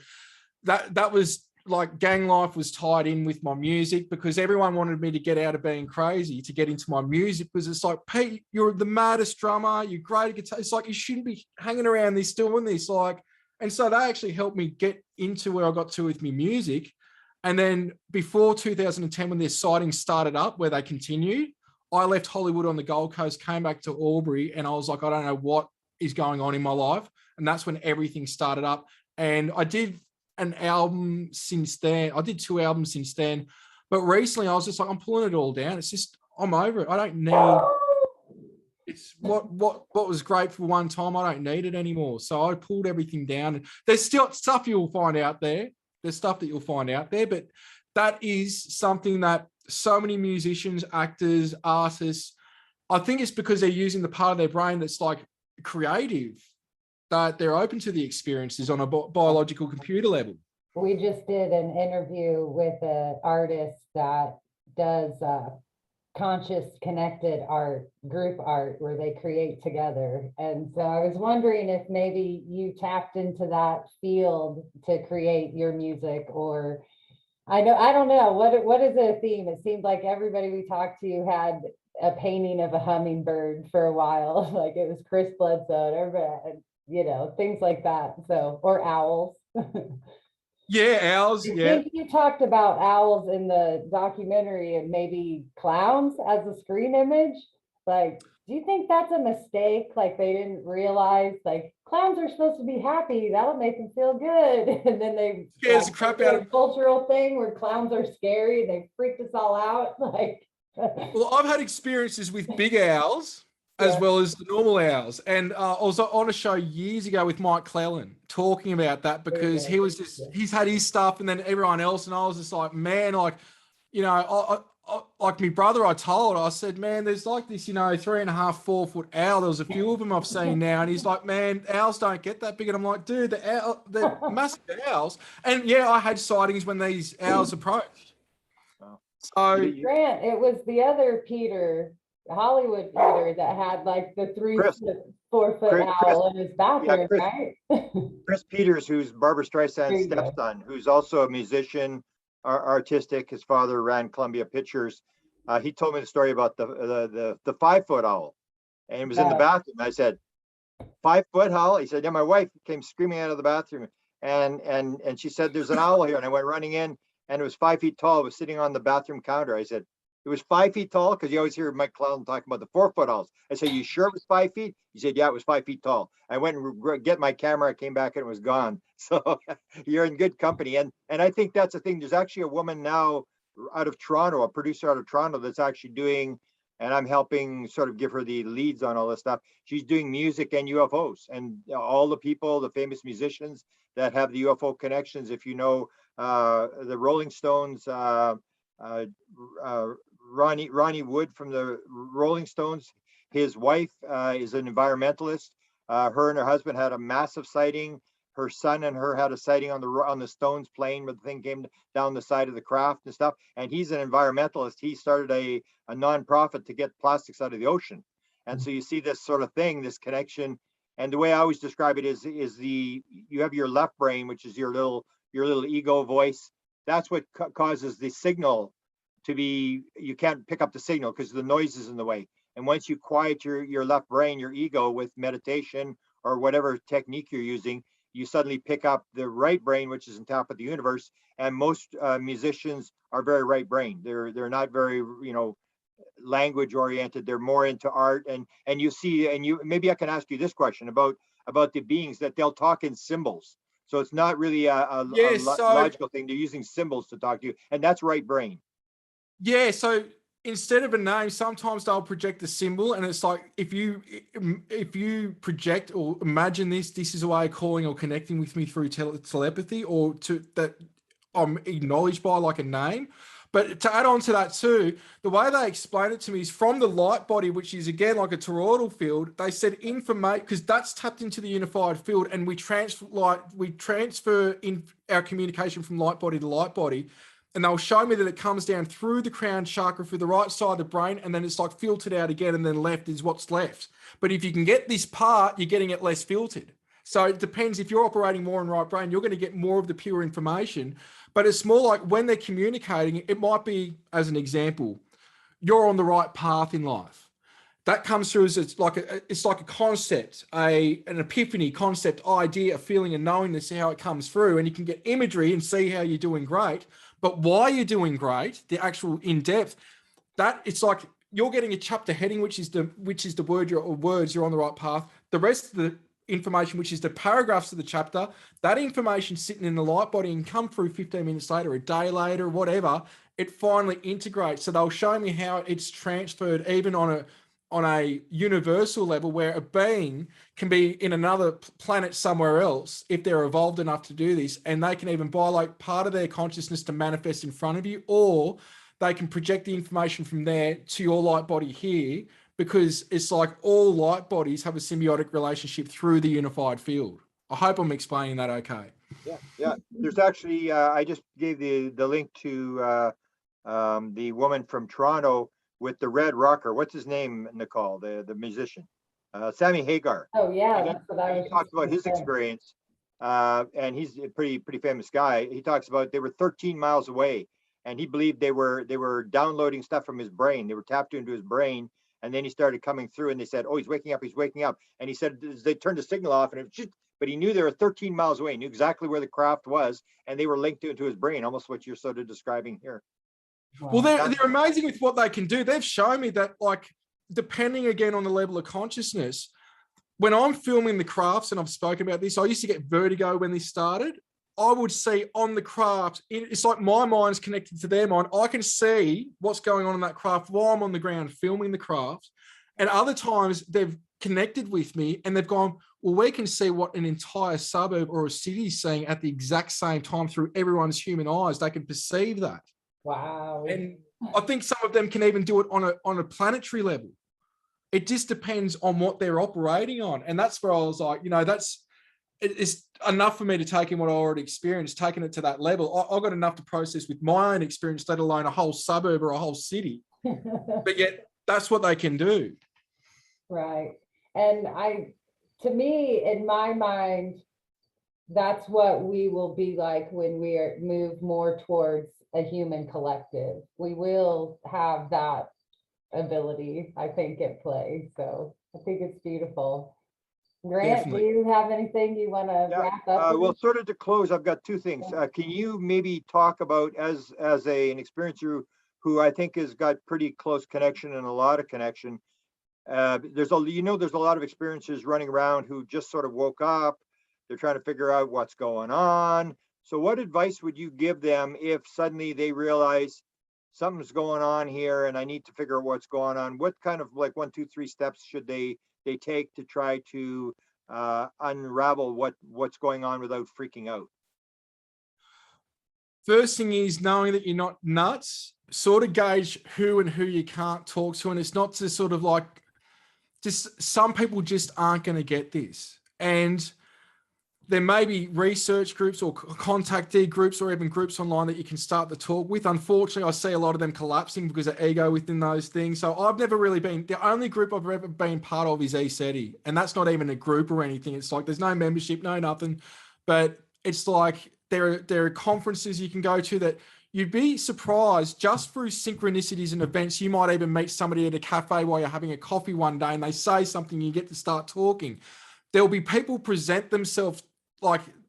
Speaker 3: that was like gang life was tied in with my music, because everyone wanted me to get out of being crazy to get into my music, because it's like, Pete, you're the maddest drummer, you're great at guitar. It's like, you shouldn't be hanging around this, doing this. Like, and so they actually helped me get into where I got to with my music. And then before 2010, when their sightings started up, where they continued, I left Hollywood on the Gold Coast, came back to Albury, and I was like, I don't know what is going on in my life. And that's when everything started up. And I did an album since then. I did 2 albums since then. But recently I was just like, I'm pulling it all down. It's just, I'm over it. I don't need, it's what was great for one time. I don't need it anymore. So I pulled everything down. There's still stuff you'll find out there. There's stuff that you'll find out there, but that is something that so many musicians, actors, artists, I think it's because they're using the part of their brain that's like creative, that they're open to the experiences on a biological computer level.
Speaker 1: We just did an interview with an artist that does conscious connected art, group art, where they create together. And so I was wondering if maybe you tapped into that field to create your music, or I don't know, what is a theme? It seemed like everybody we talked to had a painting of a hummingbird for a while, like it was Chris Bledsoe, everybody, you know, things like that. So, or owls.
Speaker 3: Yeah, owls.
Speaker 1: I think you talked about owls in the documentary, and maybe clowns as a screen image. Like, do you think that's a mistake? Like, they didn't realize, like, clowns are supposed to be happy, that'll make them feel good, and then they
Speaker 3: scares the crap out of them.
Speaker 1: Cultural thing where clowns are scary and they freaked us all out. Like,
Speaker 3: well, I've had experiences with big owls as well as the normal owls. And I was on a show years ago with Mike Clellan talking about that, because he's had his stuff and then everyone else. And I was just like, man, like, you know, like my brother, I said, man, there's like this, 3.5, 4 foot owl. There was a few of them I've seen now. And he's like, man, owls don't get that big. And I'm like, dude, the massive owls. And yeah, I had sightings when these owls approached.
Speaker 2: Wow.
Speaker 3: So
Speaker 1: Grant, it was the other Peter, Hollywood Peter, that had like the 4 foot owl in his bathroom, right?
Speaker 2: Chris Peters, who's Barbara Streisand's
Speaker 1: There you go.
Speaker 2: stepson, who's also a musician, artistic. His father ran Columbia Pictures. He told me the story about the 5 foot owl, and it was in the bathroom. I said, 5 foot owl? He said, yeah. My wife came screaming out of the bathroom, and she said, there's an owl here. And I went running in, and it was 5 feet tall. It was sitting on the bathroom counter. I said, it was 5 feet tall, because you always hear Mike Cloud talking about the 4 foot owls. I said, you sure it was 5 feet? He said, yeah, it was 5 feet tall. I went and get my camera. I came back and it was gone. So you're in good company. And I think that's the thing. There's actually a woman now out of Toronto, a producer out of Toronto, that's actually doing, and I'm helping sort of give her the leads on all this stuff. She's doing music and UFOs, and all the people, the famous musicians that have the UFO connections. If you know the Rolling Stones, Ronnie Wood from the Rolling Stones, his wife is an environmentalist. Her and her husband had a massive sighting. Her son and her had a sighting on the Stones plane, where the thing came down the side of the craft and stuff. And he's an environmentalist. He started a nonprofit to get plastics out of the ocean. And so you see this sort of thing, this connection. And the way I always describe it is you have your left brain, which is your little ego voice. That's what causes the signal to be, you can't pick up the signal because the noise is in the way. And once you quiet your left brain, your ego, with meditation or whatever technique you're using, you suddenly pick up the right brain, which is in top of the universe. And most musicians are very right brain. They're not very, language oriented. They're more into art. And you see, and you, maybe I can ask you this question about the beings, that they'll talk in symbols. So it's not really a logical thing. They're using symbols to talk to you. And that's right brain.
Speaker 3: Yeah, so instead of a name, sometimes they'll project a symbol, and it's like if you project or imagine this is a way of calling or connecting with me through telepathy, or that I'm acknowledged by like a name. But to add on to that too, the way they explain it to me is from the light body, which is again like a toroidal field. They said information, because that's tapped into the unified field, and we transfer in our communication from light body to light body. And they'll show me that it comes down through the crown chakra, through the right side of the brain, and then it's like filtered out again, and then left is what's left. But if you can get this part, you're getting it less filtered. So it depends. If you're operating more in right brain, you're going to get more of the pure information. But it's more like when they're communicating, it might be, as an example, you're on the right path in life. That comes through as it's like a concept, an epiphany concept, idea, a feeling, and knowing to see how it comes through. And you can get imagery and see how you're doing great. But why you're doing great, the actual in-depth, that it's like you're getting a chapter heading, which is the word words, you're on the right path. The rest of the information, which is the paragraphs of the chapter, that information sitting in the light body and come through 15 minutes later, a day later, whatever, it finally integrates. So they'll show me how it's transferred even on a universal level, where a being can be in another planet somewhere else if they're evolved enough to do this, and they can even buy like part of their consciousness to manifest in front of you, or they can project the information from there to your light body here, because it's like all light bodies have a symbiotic relationship through the unified field. I hope I'm explaining that okay.
Speaker 2: Yeah. There's actually, I just gave the link to the woman from Toronto with the red rocker. What's his name, Nicole, the musician? Sammy Hagar.
Speaker 1: Oh yeah,
Speaker 2: And
Speaker 1: that's what I was
Speaker 2: he talks about his
Speaker 1: saying.
Speaker 2: experience, and he's a pretty famous guy. He talks about they were 13 miles away, and he believed they were downloading stuff from his brain. They were tapped into his brain, and then he started coming through, and they said, "Oh, he's waking up, And he said they turned the signal off, and it just, but he knew they were 13 miles away. He knew exactly where the craft was, and they were linked into his brain, almost what you're sort of describing here.
Speaker 3: Well, they're amazing with what they can do. They've shown me that, like, depending again on the level of consciousness, when I'm filming the crafts, and I've spoken about this, I used to get vertigo when this started. I would see on the craft, it's like my mind's connected to their mind. I can see what's going on in that craft while I'm on the ground filming the craft. And other times they've connected with me and they've gone, well, we can see what an entire suburb or a city is seeing at the exact same time through everyone's human eyes. They can perceive that.
Speaker 1: Wow.
Speaker 3: And I think some of them can even do it on a planetary level. It just depends on what they're operating on. And that's where I was like, it's enough for me to take in what I already experienced, taking it to that level. I've got enough to process with my own experience, let alone a whole suburb or a whole city. But yet that's what they can do.
Speaker 1: Right. And to me, in my mind, that's what we will be like when we move more towards a human collective. We will have that ability, I think, at play. So I think it's beautiful. Grant,
Speaker 3: Definitely.
Speaker 1: do you have anything you want to wrap up with?
Speaker 2: Well, sort of to close, I've got two things. Can you maybe talk about, as an experiencer who I think has got pretty close connection and a lot of connection, there's a lot of experiencers running around who just sort of woke up. They're trying to figure out what's going on. So what advice would you give them if suddenly they realize something's going on here and I need to figure out what's going on? What kind of 1, 2, 3 steps should they take to try to unravel what's going on without freaking out?
Speaker 3: First thing is knowing that you're not nuts. Sort of gauge who you can't talk to. And it's not to sort of just some people just aren't going to get this. And there may be research groups or contactee groups or even groups online that you can start to talk with. Unfortunately, I see a lot of them collapsing because of ego within those things. So I've never really been, the only group I've ever been part of is ESETI. And that's not even a group or anything. It's like, there's no membership, no nothing. But it's like, there are conferences you can go to that you'd be surprised just through synchronicities and events. You might even meet somebody at a cafe while you're having a coffee one day and they say something, you get to start talking. There'll be people present themselves,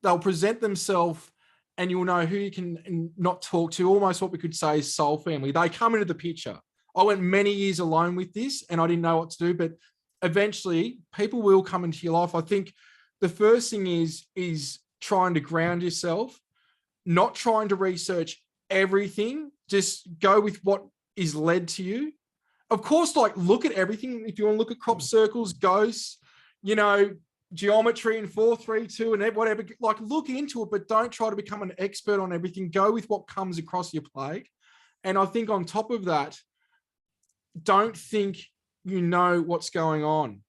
Speaker 3: they'll present themselves and you'll know who you can not talk to, almost what we could say is soul family. They come into the picture. I went many years alone with this and I didn't know what to do, but eventually people will come into your life. I think the first thing is trying to ground yourself, not trying to research everything, just go with what is led to you. Of course, look at everything. If you want to look at crop circles, ghosts, geometry and 4, 3, 2 and whatever, look into it, but don't try to become an expert on everything. Go with what comes across your plate. And I think on top of that, don't think you know what's going on.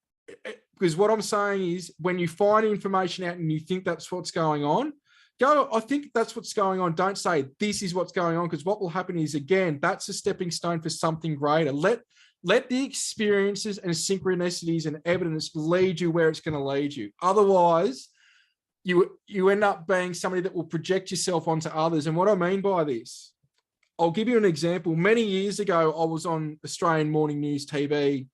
Speaker 3: Because what I'm saying is when you find information out and you think that's what's going on, go, I think that's what's going on. Don't say this is what's going on, because what will happen is, again, that's a stepping stone for something greater. Let the experiences and synchronicities and evidence lead you where it's going to lead you. Otherwise, you end up being somebody that will project yourself onto others. And what I mean by this, I'll give you an example. Many years ago, I was on Australian Morning News TV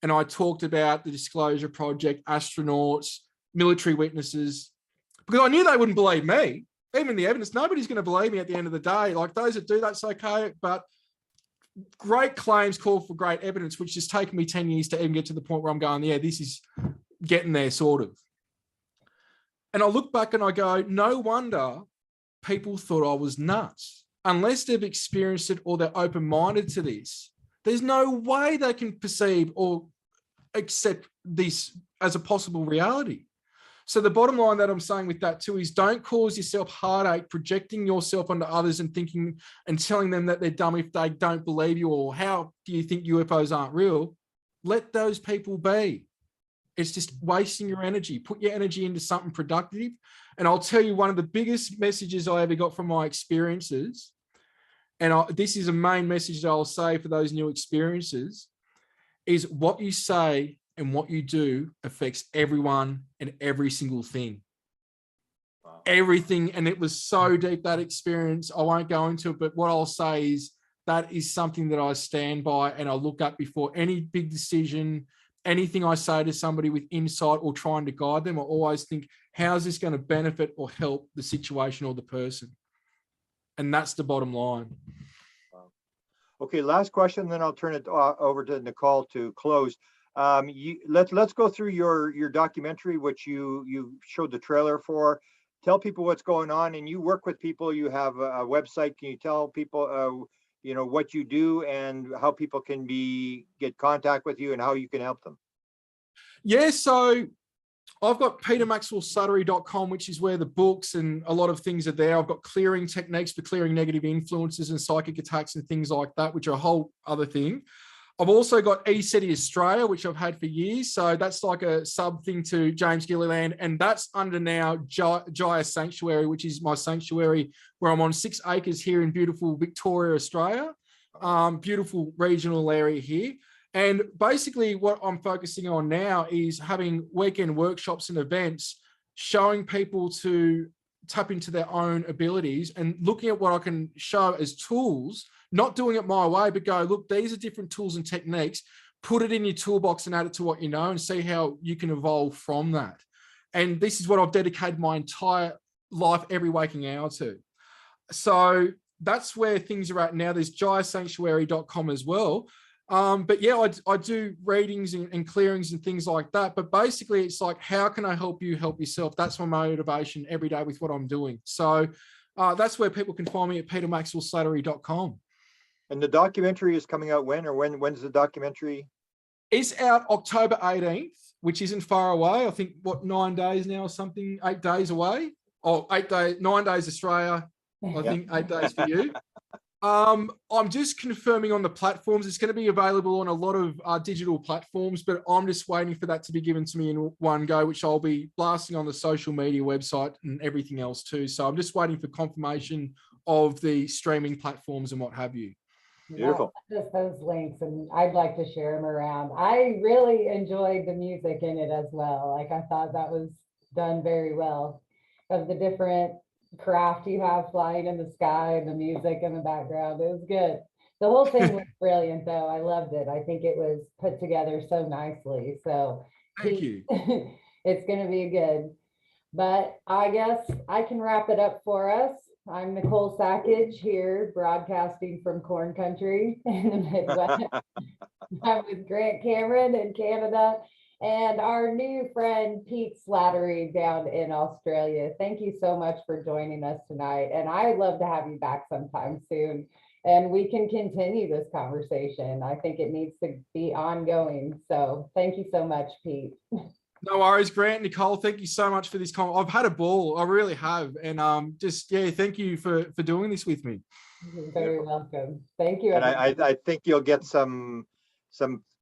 Speaker 3: and I talked about the Disclosure Project, astronauts, military witnesses, because I knew they wouldn't believe me. Even the evidence, nobody's going to believe me at the end of the day. Those that do, that's okay. But great claims call for great evidence, which has taken me 10 years to even get to the point where I'm going, yeah, this is getting there, sort of. And I look back and I go, no wonder people thought I was nuts. Unless they've experienced it or they're open-minded to this, there's no way they can perceive or accept this as a possible reality. So the bottom line that I'm saying with that too is don't cause yourself heartache projecting yourself onto others and thinking and telling them that they're dumb if they don't believe you, or how do you think UFOs aren't real? Let those people be. It's just wasting your energy. Put your energy into something productive. And I'll tell you, one of the biggest messages I ever got from my experiences, and this is a main message that I'll say for those new experiences, is what you say and what you do affects everyone and every single thing. Wow. Everything. And it was so deep, that experience. I won't go into it, but what I'll say is that is something that I stand by and I look at before any big decision, anything I say to somebody with insight or trying to guide them. I always think, how's this going to benefit or help the situation or the person? And that's the bottom line.
Speaker 2: Wow. Okay, last question, then I'll turn it over to Nicole to close. Let's go through your documentary, which you showed the trailer for. Tell people what's going on, and you work with people. You have a website. Can you tell people, what you do and how people can get contact with you and how you can help them?
Speaker 3: Yeah, so I've got petermaxwellslattery.com, which is where the books and a lot of things are there. I've got clearing techniques for clearing negative influences and psychic attacks and things like that, which are a whole other thing. I've also got ECETI Australia, which I've had for years. So that's like a sub thing to James Gilliland. And that's under now Jaya Sanctuary, which is my sanctuary where I'm on 6 acres here in beautiful Victoria, Australia. Beautiful regional area here. And basically what I'm focusing on now is having weekend workshops and events, showing people to tap into their own abilities and looking at what I can show as tools, not doing it my way, but go, look, these are different tools and techniques, put it in your toolbox and add it to what you know and see how you can evolve from that. And this is what I've dedicated my entire life, every waking hour to. So that's where things are at now. There's giasanctuary.com as well. But yeah, I do readings and clearings and things like that. But basically it's like, how can I help you help yourself? That's my motivation every day with what I'm doing. So that's where people can find me at petermaxwellslattery.com.
Speaker 2: And the documentary is coming out when, or when's the documentary?
Speaker 3: It's out October 18th, which isn't far away. I think, what, 9 days now or something, 8 days away. Oh, 8 days, 9 days Australia. I think 8 days for you. I'm just confirming on the platforms. It's going to be available on a lot of digital platforms, but I'm just waiting for that to be given to me in one go, which I'll be blasting on the social media website and everything else too. So I'm just waiting for confirmation of the streaming platforms and what have you.
Speaker 2: Beautiful.
Speaker 1: Just those links, and I'd like to share them around. I really enjoyed the music in it as well. Like, I thought that was done very well, of the different craft you have flying in the sky and the music in the background. It was good. The whole thing was brilliant though. I loved it. I think it was put together so nicely. So
Speaker 3: Thank you.
Speaker 1: It's going to be good. But I guess I can wrap it up for us. I'm Nicole Sackage here, broadcasting from Corn Country in the Midwest. I'm with Grant Cameron in Canada and our new friend Pete Slattery down in Australia. Thank you so much for joining us tonight. And I'd love to have you back sometime soon. And we can continue this conversation. I think it needs to be ongoing. So thank you so much, Pete.
Speaker 3: No worries, Grant, Nicole. Thank you so much for this comment. I've had a ball. I really have. And just, yeah, thank you for doing this with me.
Speaker 1: You're very welcome. Thank you.
Speaker 2: And I think you'll get some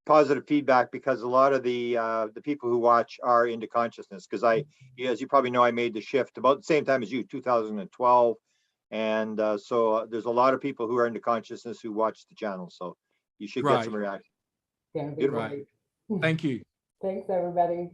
Speaker 2: positive feedback, because a lot of the people who watch are into consciousness. Because as you probably know, I made the shift about the same time as you, 2012. And so there's a lot of people who are into consciousness who watch the channel. So you should get some reaction.
Speaker 1: Yeah,
Speaker 3: Right. Thank you.
Speaker 1: Thanks, everybody.